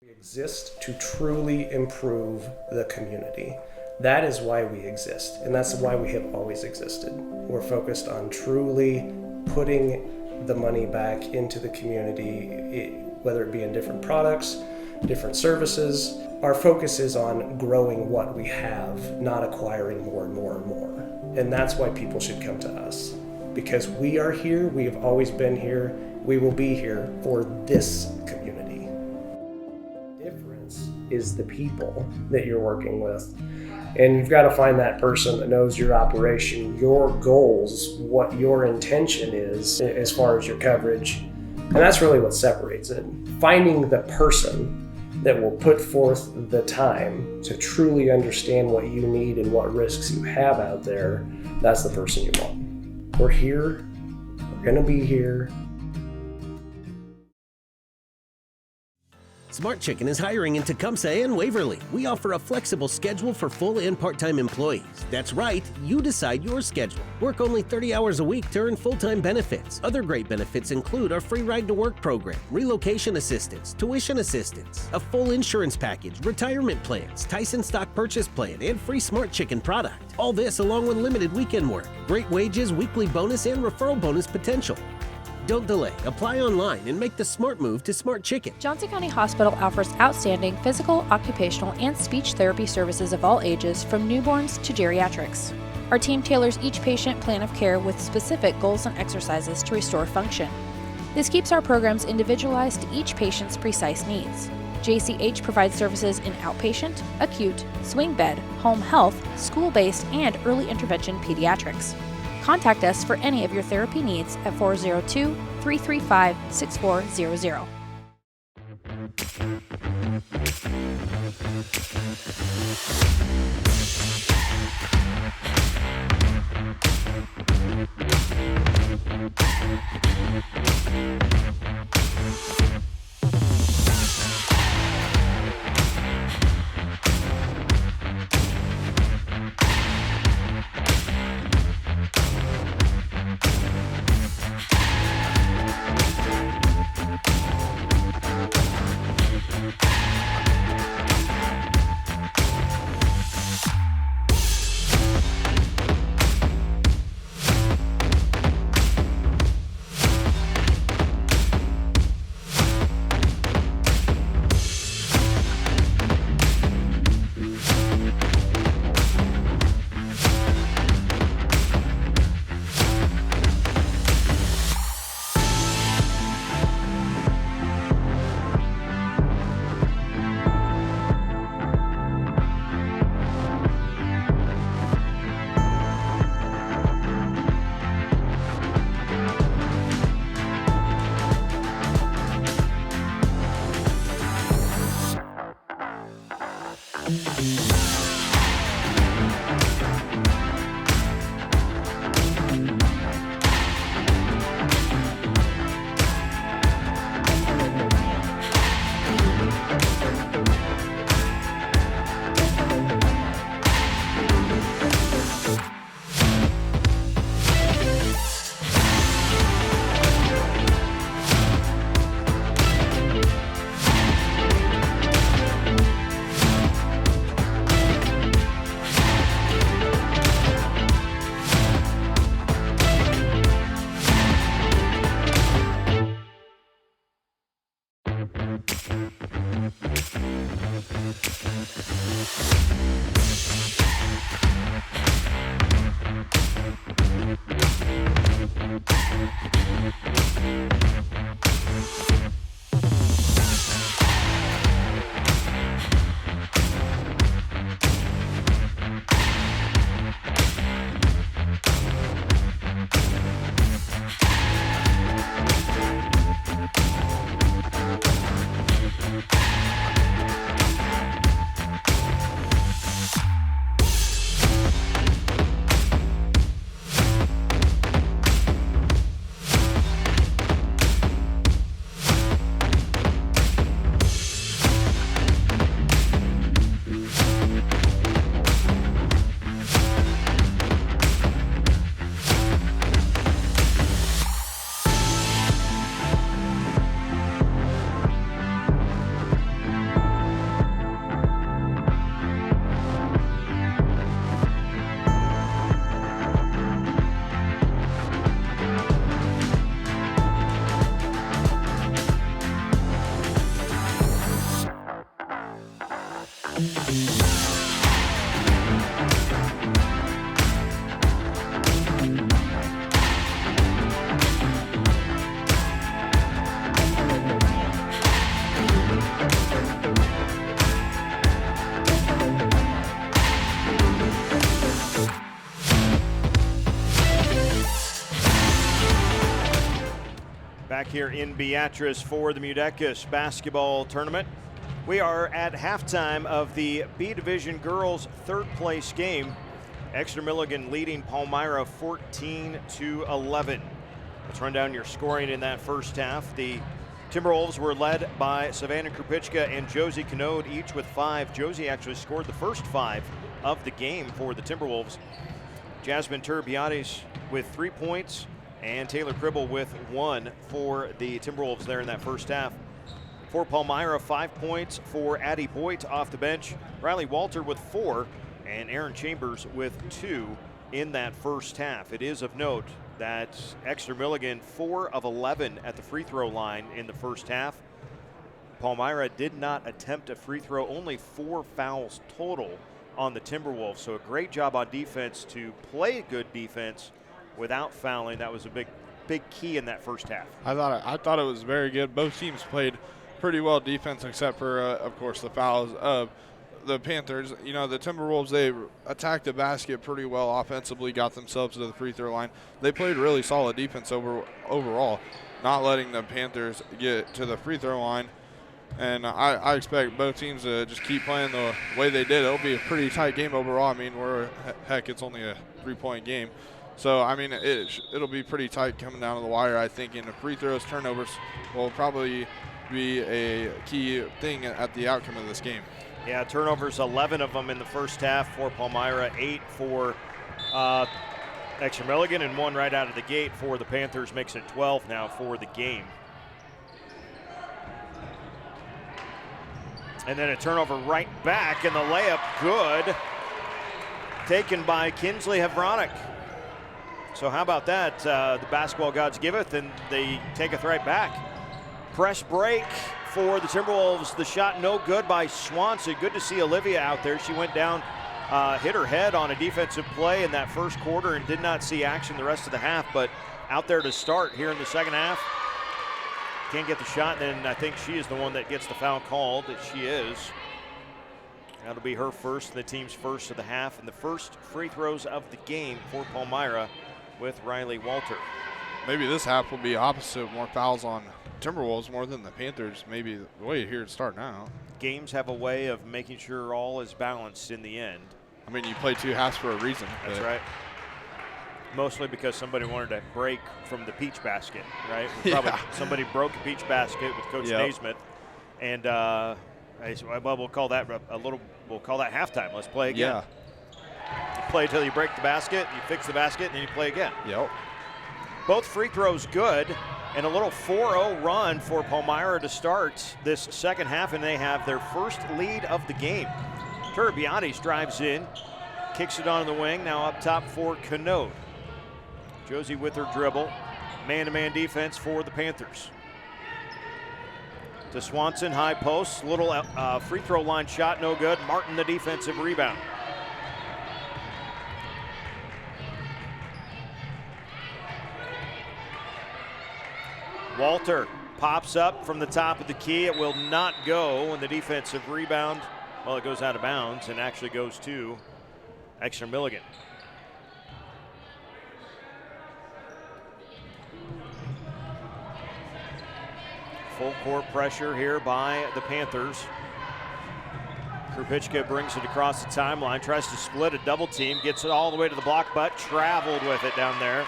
We exist to truly improve the community. That is why we exist, and that's why we have always existed. We're focused on truly putting the money back into the community, whether it be in different products, different services. Our focus is on growing what we have, not acquiring more and more and more. And that's why people should come to us. Because we are here, we have always been here, we will be here for this community. The difference is the people that you're working with. And you've got to find that person that knows your operation, your goals, what your intention is as far as your coverage. And that's really what separates it. Finding the person that will put forth the time to truly understand what you need and what risks you have out there, that's the person you want. We're here. We're going to be here. Smart Chicken is hiring in Tecumseh and Waverly. We offer a flexible schedule for full and part-time employees. That's right, you decide your schedule. Work only 30 hours a week to earn full-time benefits. Other great benefits include our free ride-to-work program, relocation assistance, tuition assistance, a full insurance package, retirement plans, Tyson stock purchase plan, and free Smart Chicken product. All this along with limited weekend work, great wages, weekly bonus, and referral bonus potential. Don't delay. Apply online and make the smart move to Smart Chicken. Johnson County Hospital offers outstanding physical, occupational, and speech therapy services of all ages, from newborns to geriatrics. Our team tailors each patient plan of care with specific goals and exercises to restore function. This keeps our programs individualized to each patient's precise needs. JCH provides services in outpatient, acute, swing bed, home health, school-based, and early intervention pediatrics. Contact us for any of your therapy needs at 402-335-6400. Back here in Beatrice for the MUDECAS basketball tournament. We are at halftime of the B Division girls third place game. Exeter-Milligan leading Palmyra 14-11. Let's run down your scoring in that first half. The Timberwolves were led by Savannah Krupicka and Josie Canode, each with 5. Josie actually scored the first 5 of the game for the Timberwolves. Jasmine Turbiades with 3 points, and Taylor Cribble with 1 for the Timberwolves there in that first half. For Palmyra, 5 points for Addie Boyd off the bench, Riley Walter with 4, and Aaron Chambers with 2 in that first half. It is of note that Exeter-Milligan 4 of 11 at the free throw line in the first half. Palmyra did not attempt a free throw, only 4 fouls total on the Timberwolves. So a great job on defense to play good defense without fouling. That was a big key in that first half. I thought it was very good. Both teams played pretty well defense, except for of course the fouls of the Panthers. You know, the Timberwolves, they attacked the basket pretty well offensively, got themselves to the free throw line. They played really solid defense overall, not letting the Panthers get to the free throw line. And I expect both teams to just keep playing the way they did. It'll be a pretty tight game overall. I mean, heck, it's only a 3-point game. So, I mean, it'll be pretty tight coming down to the wire, I think. And the free throws, turnovers will probably be a key thing at the outcome of this game. Yeah, turnovers, 11 of them in the first half for Palmyra, 8 for Exeter-Milligan, and 1 right out of the gate for the Panthers. Makes it 12 now for the game. And then a turnover right back, and the layup good. Taken by Kinsley Havronik. So how about that? The basketball gods giveth, and they taketh right back. Press break for the Timberwolves. The shot no good by Swanson. Good to see Olivia out there. She went down, hit her head on a defensive play in that first quarter and did not see action the rest of the half, but out there to start here in the second half. Can't get the shot, and I think she is the one that gets the foul called. She is. That'll be her first, the team's first of the half, and the first free throws of the game for Palmyra with Riley Walter. Maybe this half will be opposite, more fouls on Timberwolves more than the Panthers. Maybe the way here to start now. Games have a way of making sure all is balanced in the end. I mean, you play 2 halves for a reason. That's right. Mostly because somebody wanted to break from the peach basket, right? Somebody broke a peach basket with Coach Naismith, and well, we'll call that we'll call that halftime. Let's play again. Yeah. You play until you break the basket, you fix the basket, and then you play again. Yep. Both free throws good, and a little 4-0 run for Palmyra to start this second half, and they have their first lead of the game. Turbiades drives in, kicks it onto the wing, now up top for Canode. Josie with her dribble, man-to-man defense for the Panthers. To Swanson, high post, little free throw line shot, no good. Martin the defensive rebound. Walter pops up from the top of the key. It will not go, and the defensive rebound, well, it goes out of bounds and actually goes to Exeter-Milligan. Full court pressure here by the Panthers. Krupicka brings it across the timeline, tries to split a double team, gets it all the way to the block, but traveled with it down there.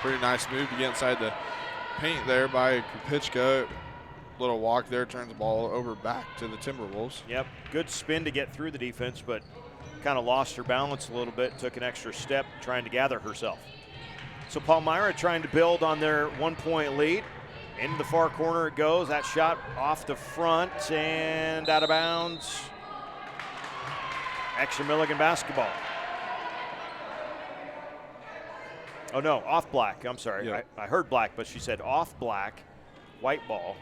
Pretty nice move to get inside the paint there by Krupicka. Little walk there, turns the ball over back to the Timberwolves. Yep, good spin to get through the defense, but kind of lost her balance a little bit, took an extra step trying to gather herself. So Palmyra trying to build on their 1-point lead. Into the far corner it goes. That shot off the front and out of bounds. Exeter-Milligan basketball. Oh no, off black. I'm sorry. Yep. I heard black, but she said off black. White ball.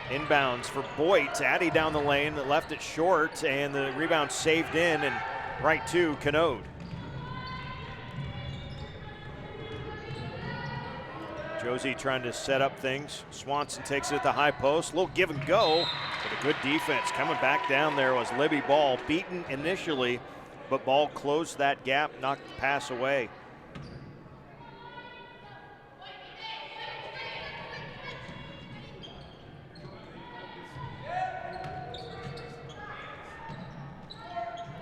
Inbounds for Boyd. Addie down the lane that left it short, and the rebound saved in and right to Canode. Josie trying to set up things. Swanson takes it at the high post. A little give and go, but a good defense. Coming back down there was Libby Ball. Beaten initially, but Ball closed that gap, knocked the pass away.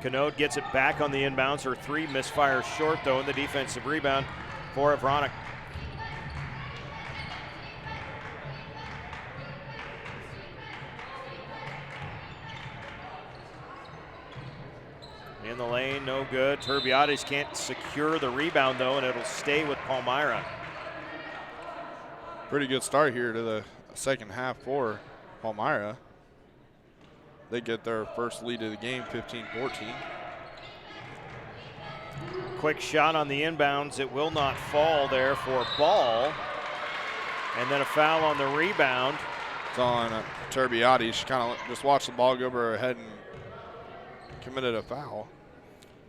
Canode gets it back on the inbounds. Her three misfires short, though, in the defensive rebound for Veronica. In the lane, no good. Turbiades can't secure the rebound, though, and it'll stay with Palmyra. Pretty good start here to the second half for Palmyra. They get their first lead of the game, 15-14. Quick shot on the inbounds. It will not fall there for Ball. And then a foul on the rebound. It's on Turbiades. She kind of just watched the ball go over her head and committed a foul.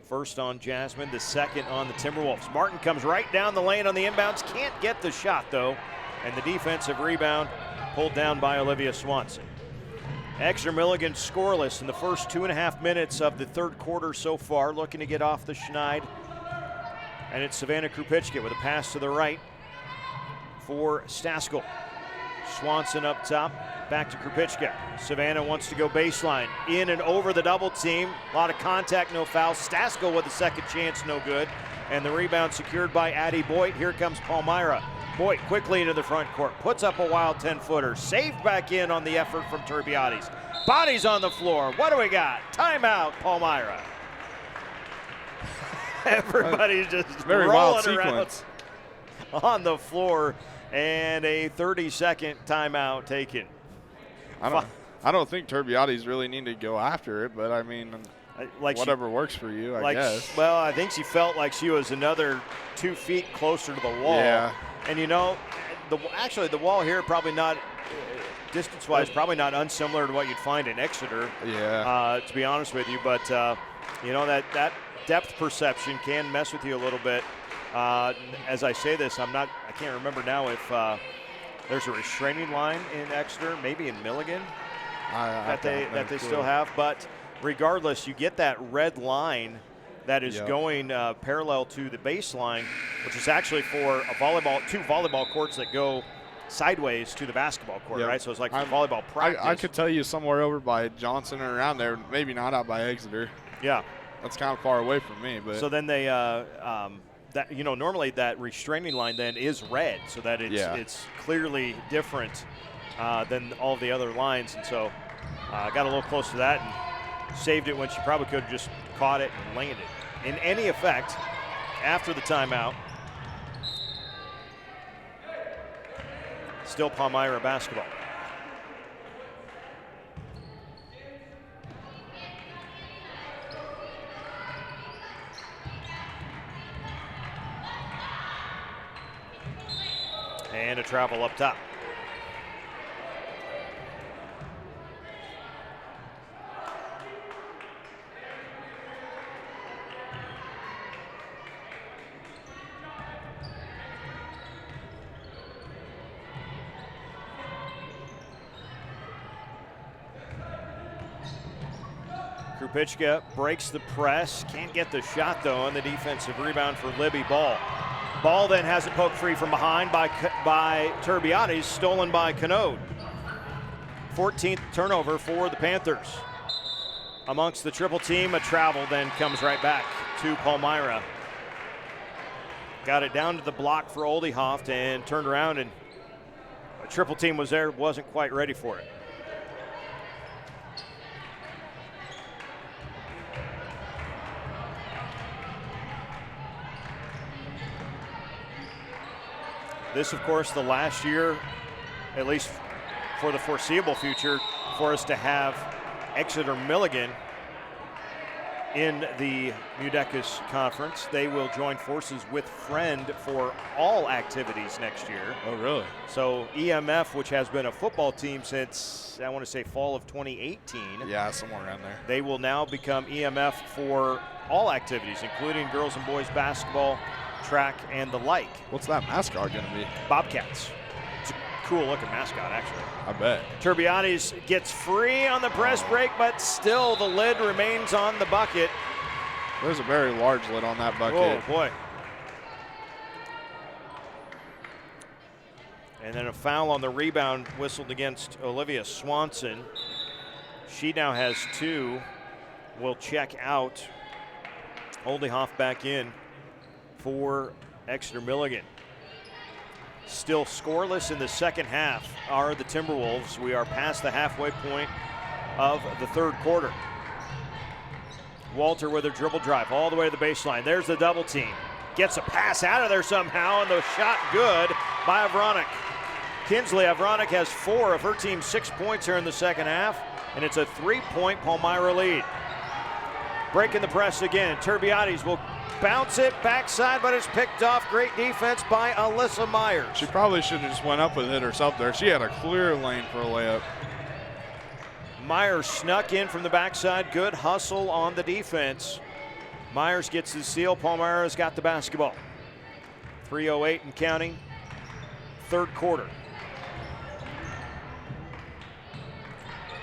First on Jasmine, the second on the Timberwolves. Martin comes right down the lane on the inbounds. Can't get the shot, though. And the defensive rebound pulled down by Olivia Swanson. Exeter-Milligan scoreless in the first 2.5 minutes of the third quarter so far, looking to get off the schneid. And it's Savannah Krupicka with a pass to the right for Staskell. Swanson up top, back to Krupicka. Savannah wants to go baseline, in and over the double team. A lot of contact, no foul. Staskell with a second chance, no good. And the rebound secured by Addie Boyd. Here comes Palmyra. Boyd quickly into the front court, puts up a wild 10-footer, saved back in on the effort from Turbiades. Bodies on the floor. What do we got? Timeout, Palmyra. Everybody's just very wild rolling sequence around on the floor, and a 30-second timeout taken. I don't think Turbiades really need to go after it, but I mean, like whatever works for you, I guess. Well, I think she felt like she was another 2 feet closer to the wall. Yeah. And you know, actually the wall here probably not, distance-wise, probably not unsimilar to what you'd find in Exeter. Yeah. To be honest with you, but you know, that depth perception can mess with you a little bit. As I say this, I can't remember now if there's a restraining line in Exeter, maybe in Milligan, that they still have. But regardless, you get that red line that is going parallel to the baseline, which is actually for two volleyball courts that go sideways to the basketball court, right? So it's like volleyball practice. I could tell you somewhere over by Johnson or around there, maybe not out by Exeter. Yeah. That's kind of far away from me. But so then they, normally that restraining line then is red, so that it's clearly different than all the other lines. And so I got a little close to that and saved it when she probably could have just caught it and landed. In any effect, after the timeout, still Palmyra basketball. And a travel up top. Krupicka breaks the press, can't get the shot though on the defensive rebound for Libby Ball. Ball then has it poked free from behind by Turbiades, stolen by Canode. 14th turnover for the Panthers. Amongst the triple team, a travel then comes right back to Palmyra. Got it down to the block for Oldehoft and turned around, and a triple team was there, wasn't quite ready for it. This, of course, the last year, at least for the foreseeable future, for us to have Exeter-Milligan in the MUDECAS conference. They will join forces with Friend for all activities next year. Oh, really? So EMF, which has been a football team since, I want to say, fall of 2018. Yeah, somewhere around there. They will now become EMF for all activities, including girls and boys basketball, track, and the like. What's that mascot going to be? Bobcats. It's a cool looking mascot, actually. I bet. Turbiades gets free on the press break, but still the lid remains on the bucket. There's a very large lid on that bucket. Oh, boy. And then a foul on the rebound whistled against Olivia Swanson. She now has 2. will check out. Oldehoff back in for Exeter-Milligan. Still scoreless in the second half are the Timberwolves. We are past the halfway point of the third quarter. Walter with a dribble drive all the way to the baseline. There's the double team. Gets a pass out of there somehow, and the shot good by Avronik. Kinsley Avronik has 4 of her team's 6 points here in the second half, and it's a 3-point Palmyra lead. Breaking the press again. Turbiades will bounce it backside, but it's picked off. Great defense by Alyssa Myers. She probably should have just went up with it herself there. She had a clear lane for a layup. Myers snuck in from the backside. Good hustle on the defense. Myers gets the steal. Palmyra's got the basketball. 3:08 and counting. Third quarter.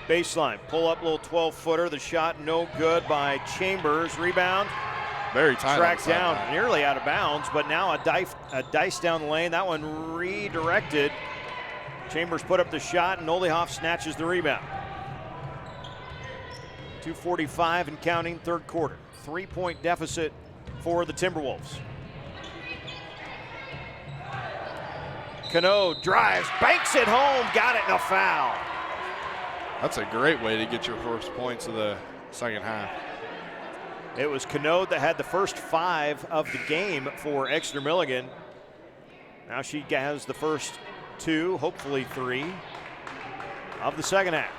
Baseline, pull up little 12-footer. The shot no good by Chambers. Rebound. Very tight. Tracked down, nearly out of bounds, but now a dice down the lane. That one redirected. Chambers put up the shot, and Oldehoff snatches the rebound. 2:45 and counting, third quarter. 3-point deficit for the Timberwolves. Cano drives, banks it home, got it, and a foul. That's a great way to get your first points of the second half. It was Cano that had the first 5 of the game for Exeter-Milligan. Now she has the first 2, hopefully 3, of the second half.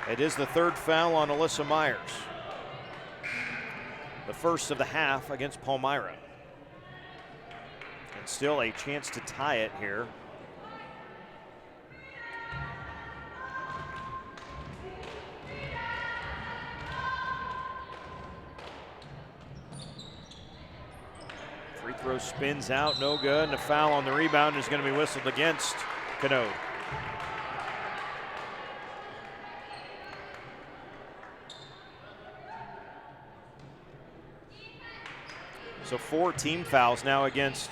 It is the third foul on Alyssa Myers. The first of the half against Palmyra. And still a chance to tie it here. Free throw spins out, no good, and a foul on the rebound is going to be whistled against Cano. So 4 team fouls now against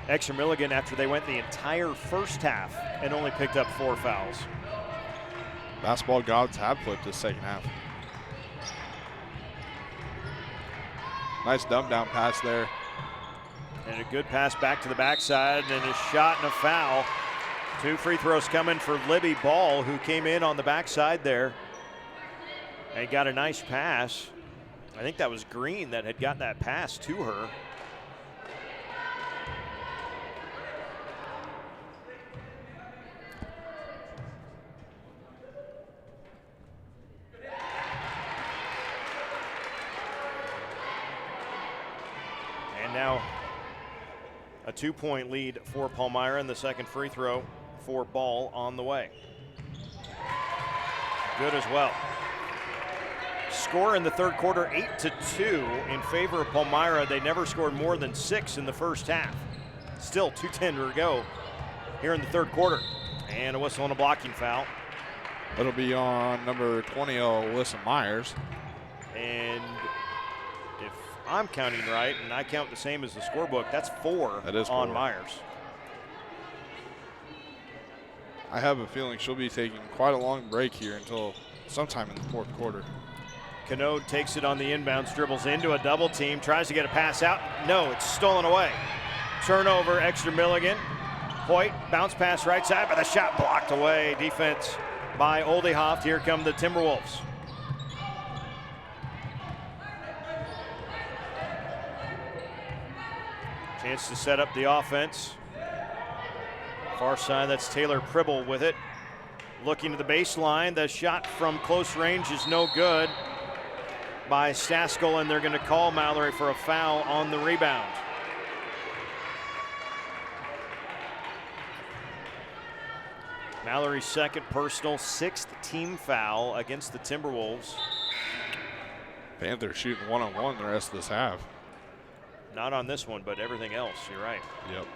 Exeter-Milligan after they went the entire first half and only picked up 4 fouls. Basketball gods have flipped this second half. Nice dumb down pass there. And a good pass back to the backside, and a shot and a foul. 2 free throws coming for Libby Ball, who came in on the backside there and got a nice pass. I think that was Green that had got that pass to her. And now a 2-point lead for Palmyra, and the second free throw for Ball on the way. Good as well. Score in the third quarter, 8-2 in favor of Palmyra. They never scored more than 6 in the first half. Still 2:10 to go here in the third quarter. And a whistle and a blocking foul. It'll be on number 20, Alyssa Myers. And if I'm counting right, and I count the same as the scorebook, that's 4 on Myers. I have a feeling she'll be taking quite a long break here until sometime in the fourth quarter. Cano takes it on the inbounds, dribbles into a double team, tries to get a pass out. No, it's stolen away. Turnover, Exeter-Milligan. Hoyt, bounce pass right side, but the shot blocked away. Defense by Oldehoff. Here come the Timberwolves. Chance to set up the offense. Far side, that's Taylor Pribble with it. Looking to the baseline, the shot from close range is no good by Staskell, and they're going to call Mallory for a foul on the rebound. Mallory's second personal, 6th team foul against the Timberwolves. Panthers shooting one-on-one the rest of this half. Not on this one, but everything else, you're right. Yep.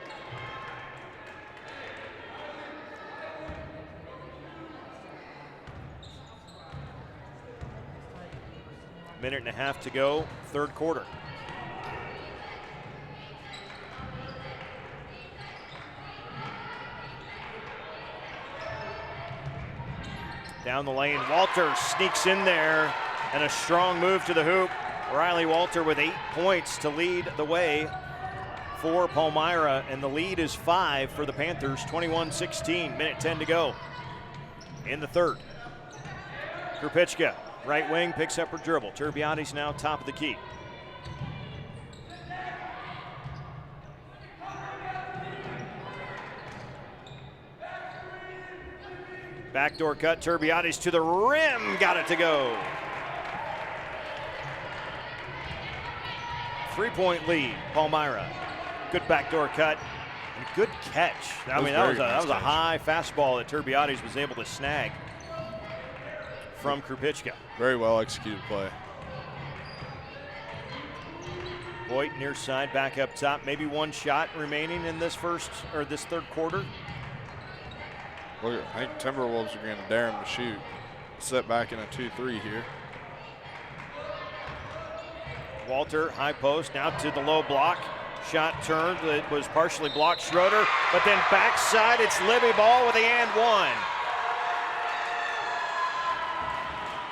Minute and a half to go, third quarter. Down the lane, Walter sneaks in there And a strong move to the hoop. Riley Walter with 8 points to lead the way for Palmyra, and the lead is 5 for the Panthers, 21-16, minute 10 to go in the third. Krupicka, right wing, picks up her dribble. Turbiati's now top of the key. Backdoor cut, Turbiati's to the rim, got it to go. 3-point lead, Palmyra. Good backdoor cut and good catch. I mean, that was a high fastball that Turbiati's was able to snag from Krupicka. Very well executed play. Boyd near side, back up top. Maybe one shot remaining in this third quarter. Look, I think Timberwolves are going to dare him to shoot. Set back in a 2-3 here. Walter, high post, now to the low block. Shot turned, it was partially blocked, Schroeder, but then backside, it's Libby Ball with the and one.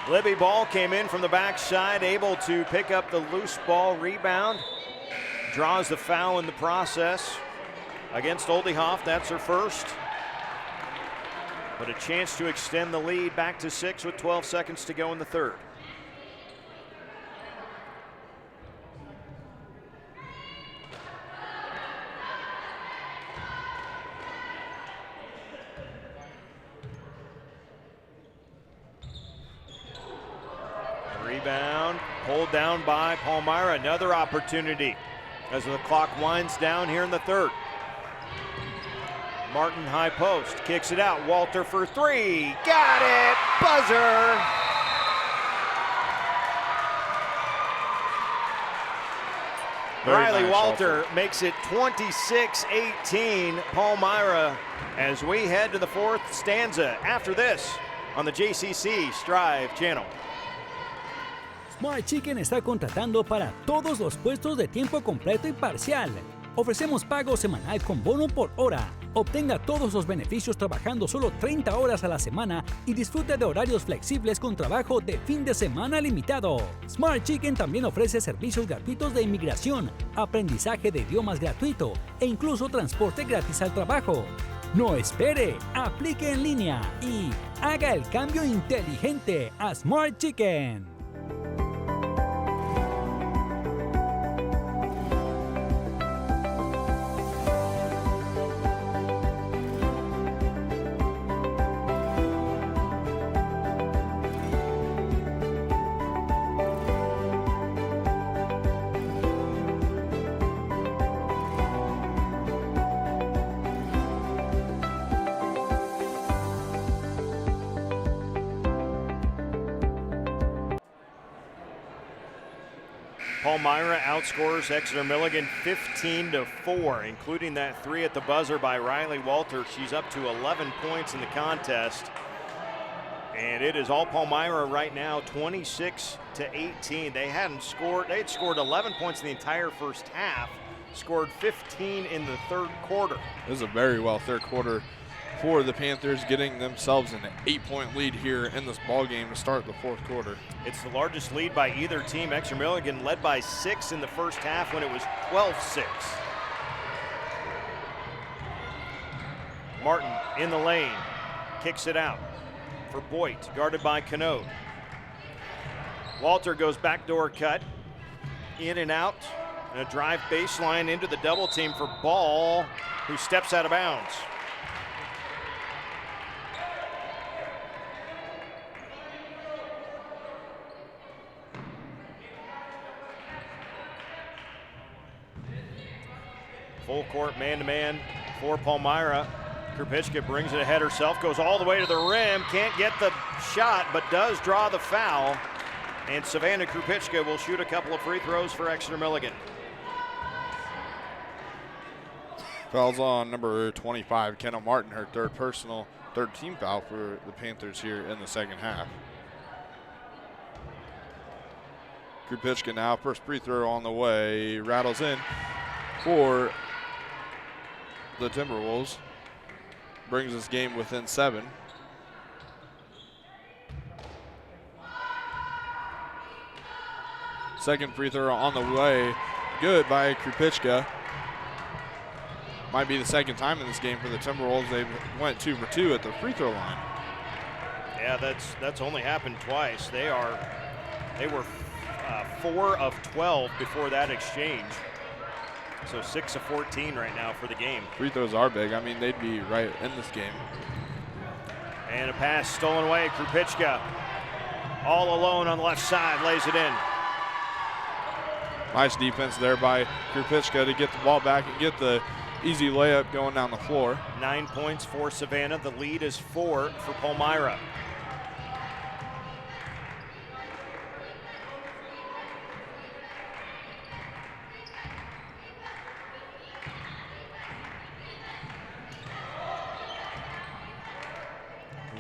Libby Ball came in from the backside, able to pick up the loose ball rebound. Draws the foul in the process against Oldehoff, that's her first. But a chance to extend the lead back to 6 with 12 seconds to go in the third. Rebound pulled down by Palmyra. Another opportunity as the clock winds down here in the third. Martin high post, kicks it out. Walter for 3, got it, buzzer. Riley Walter makes it 26-18 Palmyra as we head to the fourth stanza after this on the JCC Striv channel. Smart Chicken está contratando para todos los puestos de tiempo completo y parcial. Ofrecemos pago semanal con bono por hora. Obtenga todos los beneficios trabajando solo 30 horas a la semana y disfrute de horarios flexibles con trabajo de fin de semana limitado. Smart Chicken también ofrece servicios gratuitos de inmigración, aprendizaje de idiomas gratuito e incluso transporte gratis al trabajo. No espere, aplique en línea y haga el cambio inteligente a Smart Chicken. Palmyra outscores Exeter-Milligan 15-4, including that 3 at the buzzer by Riley Walter. She's up to 11 points in the contest. And it is all Palmyra right now, 26-18. They had scored 11 points in the entire first half, scored 15 in the third quarter. This is a very well third quarter for the Panthers, getting themselves an 8-point lead here in this ball game to start the fourth quarter. It's the largest lead by either team. Exeter-Milligan led by 6 in the first half when it was 12-6. Martin in the lane, kicks it out for Boyd, guarded by Canode. Walter goes backdoor cut, in and out, and a drive baseline into the double team for Ball, who steps out of bounds. Full court man-to-man for Palmyra. Krupicka brings it ahead herself, goes all the way to the rim, can't get the shot, but does draw the foul. And Savannah Krupicka will shoot a couple of free throws for Exeter-Milligan. Fouls on number 25, Kenna Martin, her third team foul for the Panthers here in the second half. Krupicka now, first free throw on the way, rattles in for the Timberwolves, brings this game within 7. Second free throw on the way. Good by Krupichka. Might be the second time in this game for the Timberwolves. They went 2 for 2 at the free throw line. Yeah, that's only happened twice. They were 4 of 12 before that exchange. So 6 of 14 right now for the game. Free throws are big. I mean, they'd be right in this game. And a pass stolen away. Krupichka all alone on the left side, lays it in. Nice defense there by Krupichka to get the ball back and get the easy layup going down the floor. 9 points for Savannah. The lead is 4 for Palmyra.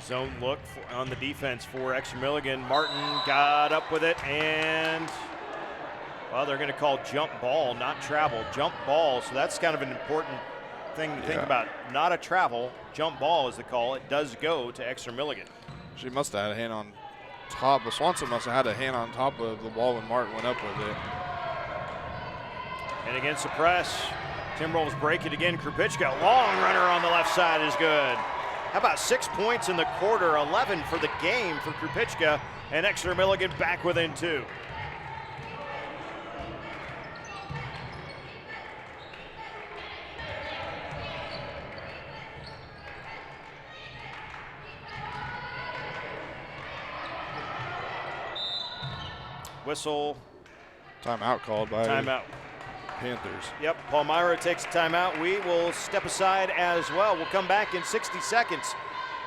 Zone look on the defense for Exeter-Milligan. Martin got up with it, and well, they're going to call jump ball, not travel. Jump ball, so that's kind of an important thing to think about. Not a travel, jump ball is the call. It does go to Exeter-Milligan. She must have had a hand on top, but Swanson must have had a hand on top of the ball when Martin went up with it. And against the press, Timberwolves break it again. Krupichka, long runner on the left side is good. How about 6 points in the quarter, 11 for the game for Krupichka, and Exeter-Milligan back within 2. Whistle. Timeout called by Timeout. Panthers. Yep, Palmyra takes a timeout. We will step aside as well. We'll come back in 60 seconds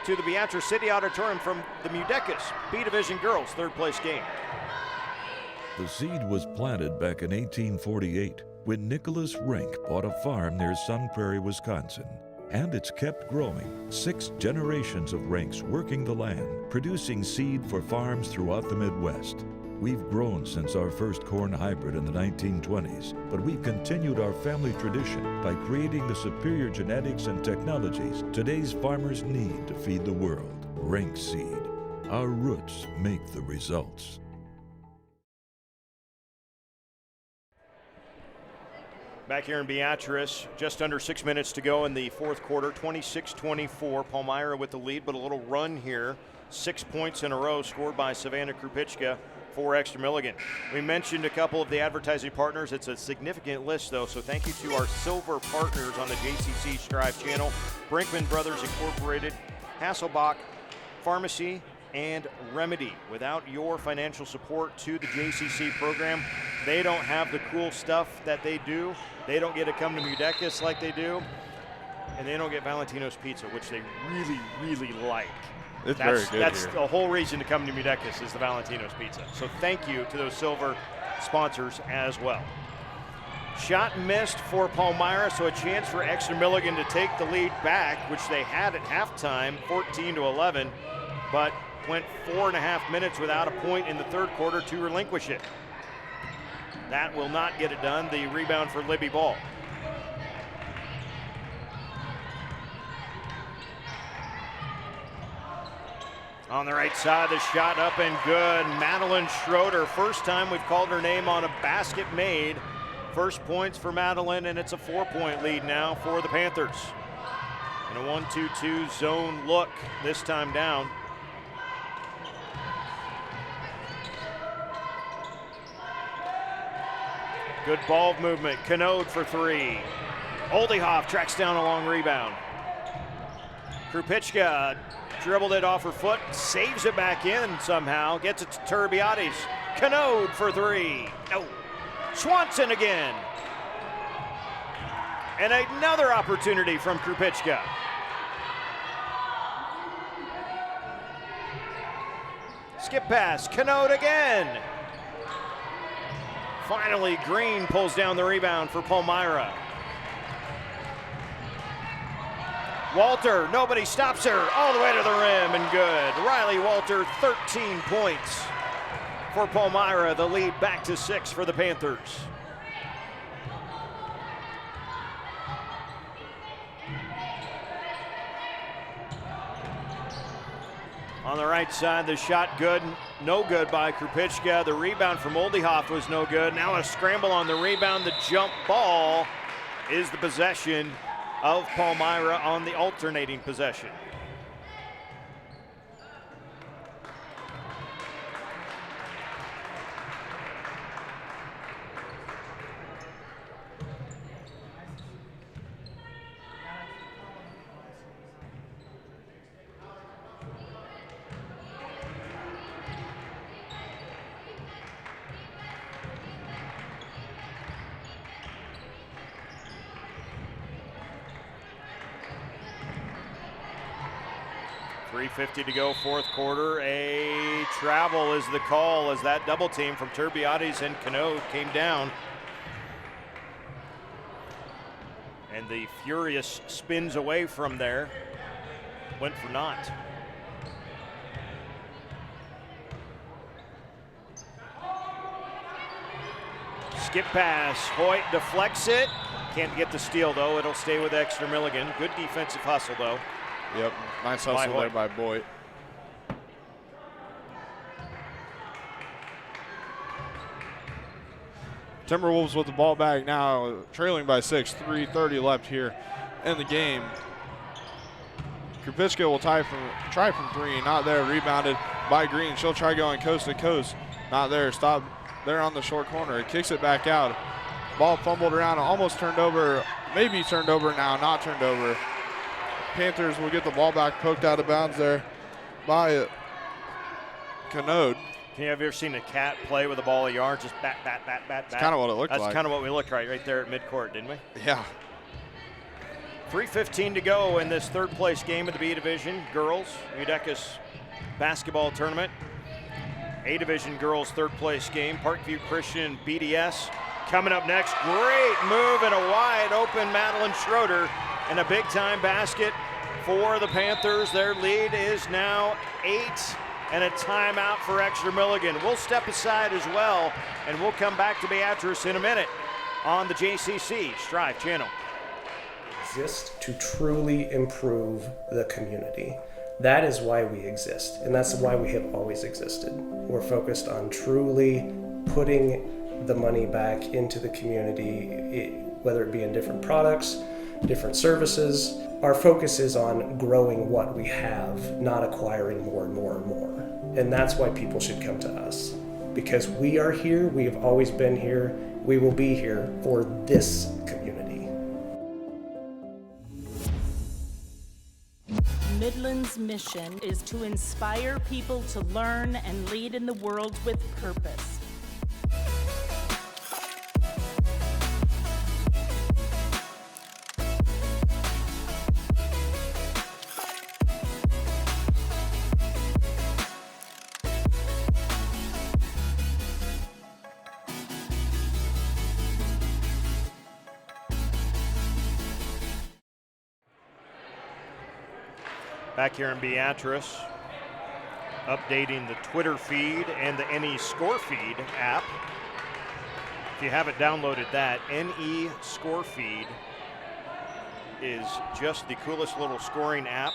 to the Beatrice City Auditorium from the MUDECAS B Division Girls third place game. The seed was planted back in 1848 when Nicholas Rink bought a farm near Sun Prairie, Wisconsin. And it's kept growing. 6 generations of Rinks working the land, producing seed for farms throughout the Midwest. We've grown since our first corn hybrid in the 1920s, but we've continued our family tradition by creating the superior genetics and technologies today's farmers need to feed the world. Rink seed. Our roots make the results. Back here in Beatrice, just under 6 minutes to go in the fourth quarter, 26-24. Palmyra with the lead, but a little run here. 6 points in a row scored by Savannah Krupichka for Exeter-Milligan. We mentioned a couple of the advertising partners. It's a significant list, though, so thank you to our silver partners on the JCC Striv channel. Brinkman Brothers Incorporated, Hasselbach Pharmacy, and Remedy. Without your financial support to the JCC program, they don't have the cool stuff that they do. They don't get to come to MUDECAS like they do, and they don't get Valentino's Pizza, which they really, really like. It's very good That's here. the whole reason to come to MUDECAS is the Valentino's Pizza. So thank you to those silver sponsors as well. Shot missed for Palmyra, so a chance for Exeter-Milligan to take the lead back, which they had at halftime, 14-11, but went 4.5 minutes without a point in the third quarter to relinquish it. That will not get it done. The rebound for Libby Ball. On the right side, the shot up and good. Madeline Schroeder, first time we've called her name on a basket made. First points for Madeline, and it's a 4-point lead now for the Panthers. And a 1-2-2 zone look, this time down. Good ball movement. Canode for 3. Oldehoff tracks down a long rebound. Krupichka dribbled it off her foot, saves it back in somehow, gets it to Turbiades. Canode for 3. No. Swanson again. And another opportunity from Krupichka. Skip pass. Canode again. Finally, Green pulls down the rebound for Palmyra. Walter, nobody stops her, all the way to the rim and good. Riley Walter, 13 points for Palmyra. The lead back to 6 for the Panthers. On the right side, the shot good. no good by Krupicka. The rebound from Oldehoff was no good. Now a scramble on the rebound. The jump ball is the possession of Palmyra on the alternating possession. .350 to go, fourth quarter. A travel is the call as that double team from Turbiades and Canode came down. And the Furious spins away from there. Went for naught. Skip pass. Hoyt deflects it. Can't get the steal, though. It'll stay with Exeter-Milligan. Good defensive hustle, though. Yep, nice hustle there by Boyd. Timberwolves with the ball back now, trailing by 6, 3:30 left here in the game. Krupicka will try from three, not there, rebounded by Green. She'll try going coast to coast, not there, stop there on the short corner. It kicks it back out. Ball fumbled around, almost turned over, maybe turned over now, not turned over. Panthers will get the ball back, poked out of bounds there by Canode. Have you ever seen a cat play with a ball of yarn? Just bat, bat, bat, bat, bat. That's kind of what it looked like. That's kind of what we looked right there at midcourt, didn't we? Yeah. 3:15 to go in this third place game of the B Division girls MUDECAS basketball tournament. A Division girls third place game, Parkview Christian BDS. Coming up next, great move and a wide open Madeline Schroeder. And a big-time basket for the Panthers. Their lead is now 8, and a timeout for Exeter-Milligan. We'll step aside as well, and we'll come back to Beatrice in a minute on the JCC Striv channel. Exist to truly improve the community. That is why we exist, and that's why we have always existed. We're focused on truly putting the money back into the community, whether it be in different products, different services. Our focus is on growing what we have, not acquiring more and more and more. And that's why people should come to us. Because we are here, we have always been here, we will be here for this community. Midland's mission is to inspire people to learn and lead in the world with purpose. Back here in Beatrice, updating the Twitter feed and the NE Score Feed app. If you haven't downloaded that, NE Score Feed is just the coolest little scoring app.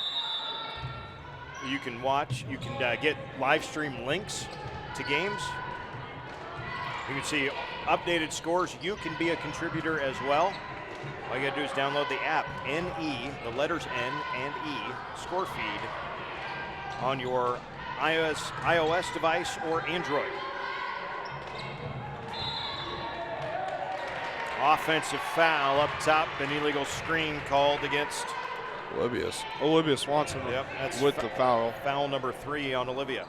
You can watch, you can get live stream links to games. You can see updated scores. You can be a contributor as well. All you gotta do is download the app, NE, the letters N and E, Score Feed, on your iOS device or Android. Offensive foul up top, an illegal screen called against Olivia Swanson. Yep, that's with the foul. Foul number 3 on Olivia.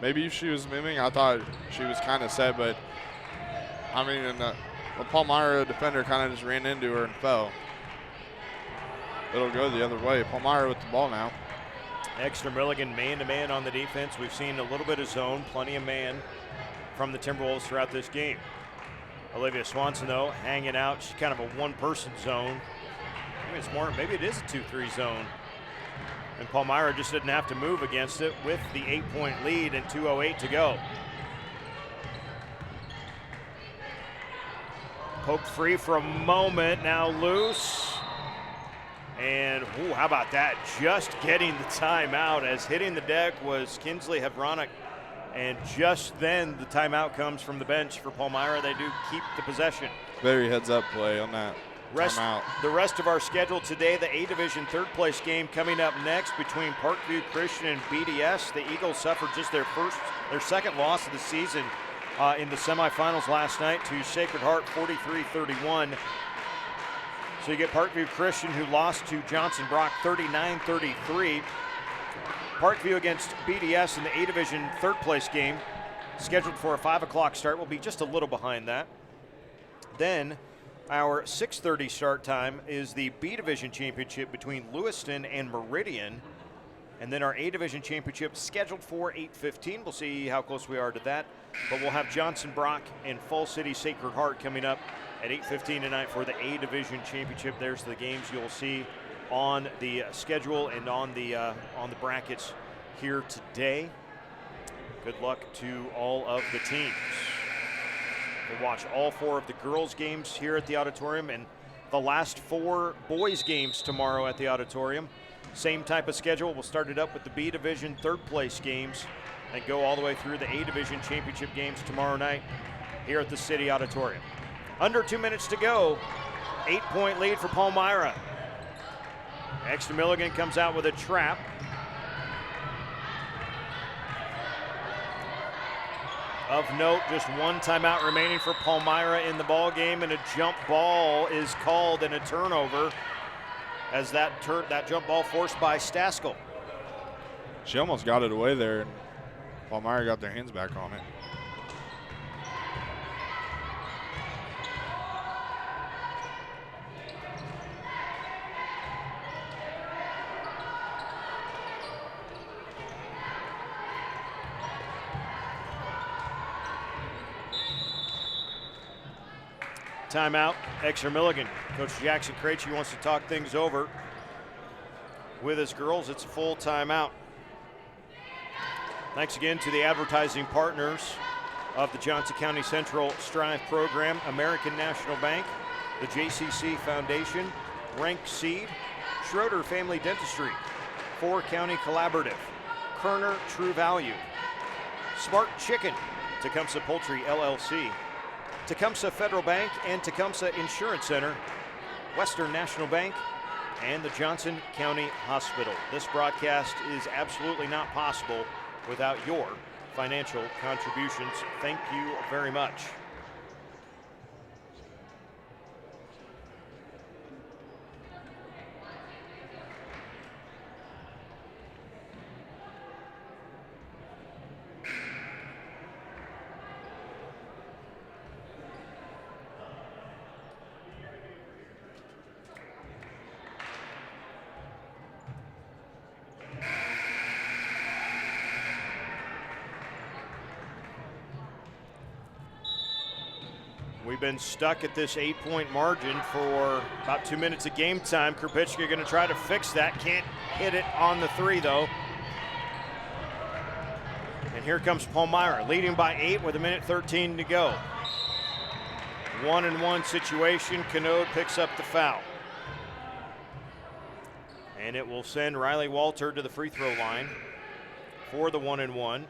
Maybe she was miming. I thought she was kind of set, but I mean, the Palmyra defender kind of just ran into her and fell. It'll go the other way. Palmyra with the ball now. Exeter-Milligan man-to-man on the defense. We've seen a little bit of zone, plenty of man from the Timberwolves throughout this game. Olivia Swanson, though, hanging out. She's kind of a one-person zone. Maybe it's more, maybe it is a 2-3 zone. And Palmyra just didn't have to move against it with the 8-point lead and 2:08 to go. Poked free for a moment, now loose. And how about that? Just getting the timeout, as hitting the deck was Kinsley Hevronic. And just then the timeout comes from the bench for Palmyra. They do keep the possession. Very heads-up play on that timeout. The rest of our schedule today, the A Division third place game coming up next between Parkview Christian and BDS. The Eagles suffered just their second loss of the season in the semifinals last night to Sacred Heart 43-31. So you get Parkview Christian, who lost to Johnson Brock 39-33. Parkview against BDS in the A Division third place game, scheduled for a 5 o'clock start. We'll be just a little behind that. Then our 6:30 start time is the B Division championship between Lewiston and Meridian. And then our A Division championship scheduled for 8:15. We'll see how close we are to that. But we'll have Johnson Brock and Fall City Sacred Heart coming up at 8:15 tonight for the A Division championship. There's the games you'll see on the schedule and on the brackets here today. Good luck to all of the teams. We'll watch all 4 of the girls' games here at the Auditorium and the last 4 boys' games tomorrow at the Auditorium. Same type of schedule. We'll start it up with the B Division third place games and go all the way through the A Division championship games tomorrow night here at the City Auditorium. Under 2 minutes to go. 8-point lead for Palmyra. Exeter-Milligan comes out with a trap. Of note, just 1 timeout remaining for Palmyra in the ball game, and a jump ball is called and a turnover as that jump ball forced by Staskell. She almost got it away there, and Palmyra got their hands back on it. Timeout, Exeter-Milligan. Coach Jackson Krejci wants to talk things over with his girls. It's a full timeout. Thanks again to the advertising partners of the Johnson County Central Strive program: American National Bank, the JCC Foundation, Rank Seed, Schroeder Family Dentistry, 4 County Collaborative, Kerner True Value, Smart Chicken, Tecumseh Poultry LLC, Tecumseh Federal Bank and Tecumseh Insurance Center, Western National Bank, and the Johnson County Hospital. This broadcast is absolutely not possible without your financial contributions. Thank you very much. We've been stuck at this 8-point margin for about 2 minutes of game time. Krupicka going to try to fix that. Can't hit it on the 3, though. And here comes Palmyra, leading by 8 with 1:13 to go. 1-and-1 situation. Canode picks up the foul. And it will send Riley Walter to the free throw line for the 1-and-1.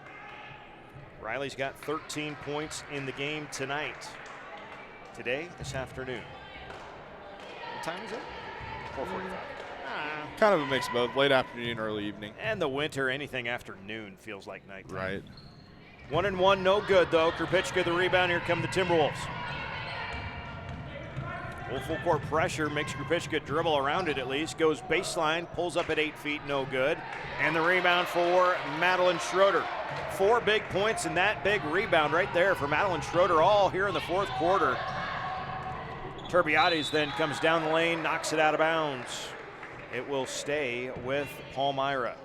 Riley's got 13 points in the game tonight. Today, this afternoon. What time is it? 4:45. Kind of a mix of both, late afternoon, early evening. And the winter, anything after noon feels like nighttime. Right. 1-and-1, no good though. Krupicka the rebound. Here come the Timberwolves. Full court pressure makes Krupicka dribble around it at least. Goes baseline, pulls up at 8 feet, no good. And the rebound for Madeline Schroeder. 4 big points and that big rebound right there for Madeline Schroeder, all here in the 4th quarter. Turbiades then comes down the lane, knocks it out of bounds. It will stay with Palmyra.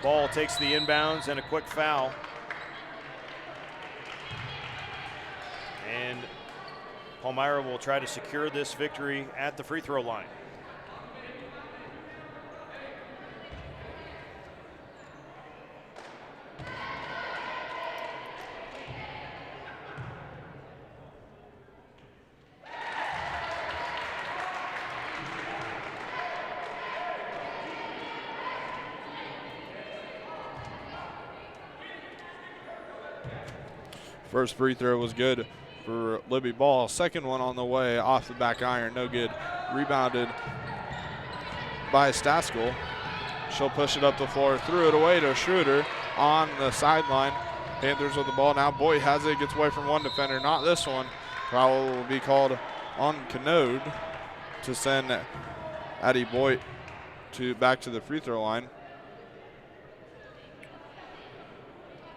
Ball takes the inbounds and a quick foul. And Palmyra will try to secure this victory at the free throw line. First free throw was good for Libby Ball. Second one on the way off the back iron, no good. Rebounded by Staskell. She'll push it up the floor, threw it away to Schroeder on the sideline. Panthers with the ball now. Boyd has it, gets away from one defender, not this one. Foul will be called on Canode to send Addie Boyd back to the free throw line.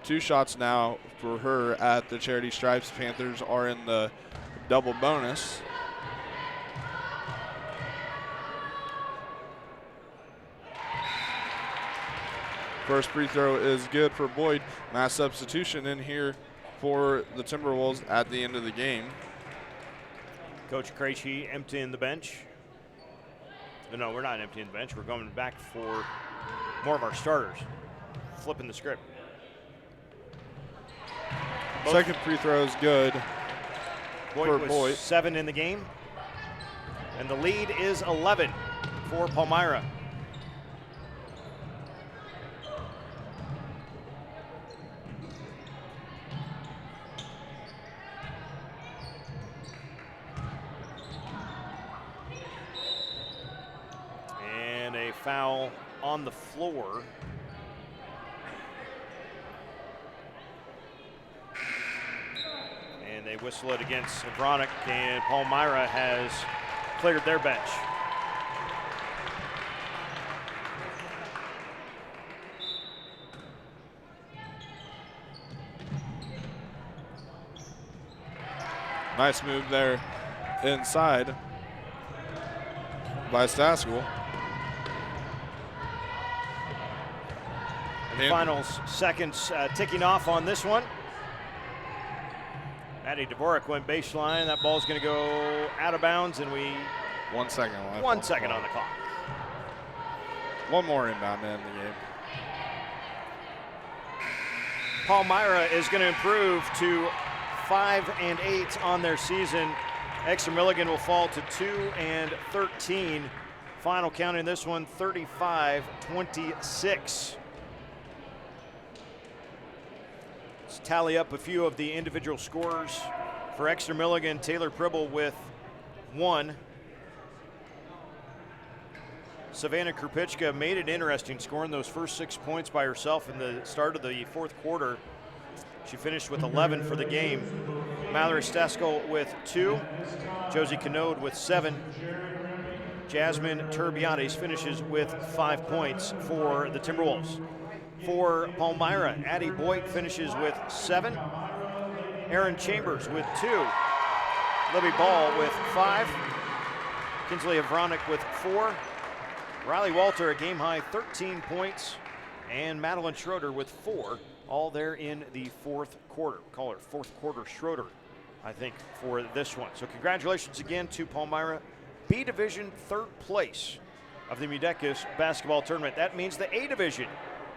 2 shots now for her at the Charity Stripes. Panthers are in the double bonus. First free throw is good for Boyd. Mass substitution in here for the Timberwolves at the end of the game. Coach Krejci emptying the bench. No, we're not emptying the bench. We're going back for more of our starters. Flipping the script. Second free throw is good for was Boyd. 7 in the game. And the lead is 11 for Palmyra. And a foul on the floor. And they whistle it against Vronick, and Palmyra has cleared their bench. Nice move there inside by Staskell. And final seconds ticking off on this one. Maddie Dvorak went baseline. That ball's going to go out of bounds, and 1 second left. 1 second on the clock. One more inbound to end the game. Palmyra is going to improve to 5-8 on their season. Exeter-Milligan will fall to 2-13. Final count in this one, 35-26. Let's tally up a few of the individual scores. For Exeter-Milligan, Taylor Pribble with 1. Savannah Krupicka made it interesting, scoring those first 6 points by herself in the start of the fourth quarter. She finished with 11 for the game. Mallory Staskell with 2. Josie Canode with 7. Jasmine Turbiades finishes with 5 points for the Timberwolves. For Palmyra, Addie Boyd finishes with 7. Erin Chambers with 2. Libby Ball with 5. Kinsley Vronick with 4. Riley Walter, a game-high 13 points. And Madeline Schroeder with 4. All there in the fourth quarter. We call her fourth quarter Schroeder, I think, for this one. So congratulations again to Palmyra. B Division, 3rd place of the MUDECAS basketball tournament. That means the A Division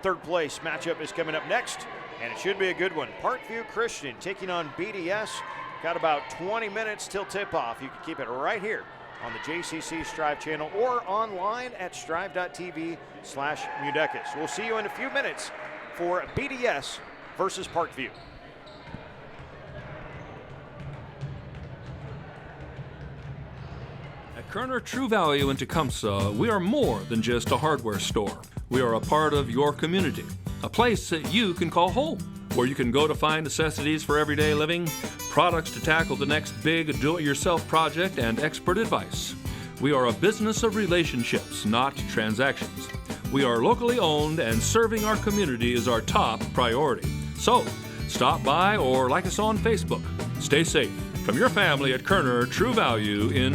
3rd place matchup is coming up next, and it should be a good one. Parkview Christian taking on BDS. Got about 20 minutes till tip-off. You can keep it right here on the JCC Striv channel or online at striv.tv/MUDECAS. We'll see you in a few minutes for BDS versus Parkview. At Kerner True Value in Tecumseh, we are more than just a hardware store. We are a part of your community, a place that you can call home, where you can go to find necessities for everyday living, products to tackle the next big do-it-yourself project, and expert advice. We are a business of relationships, not transactions. We are locally owned, and serving our community is our top priority. So, stop by or like us on Facebook. Stay safe from your family at Kerner True Value in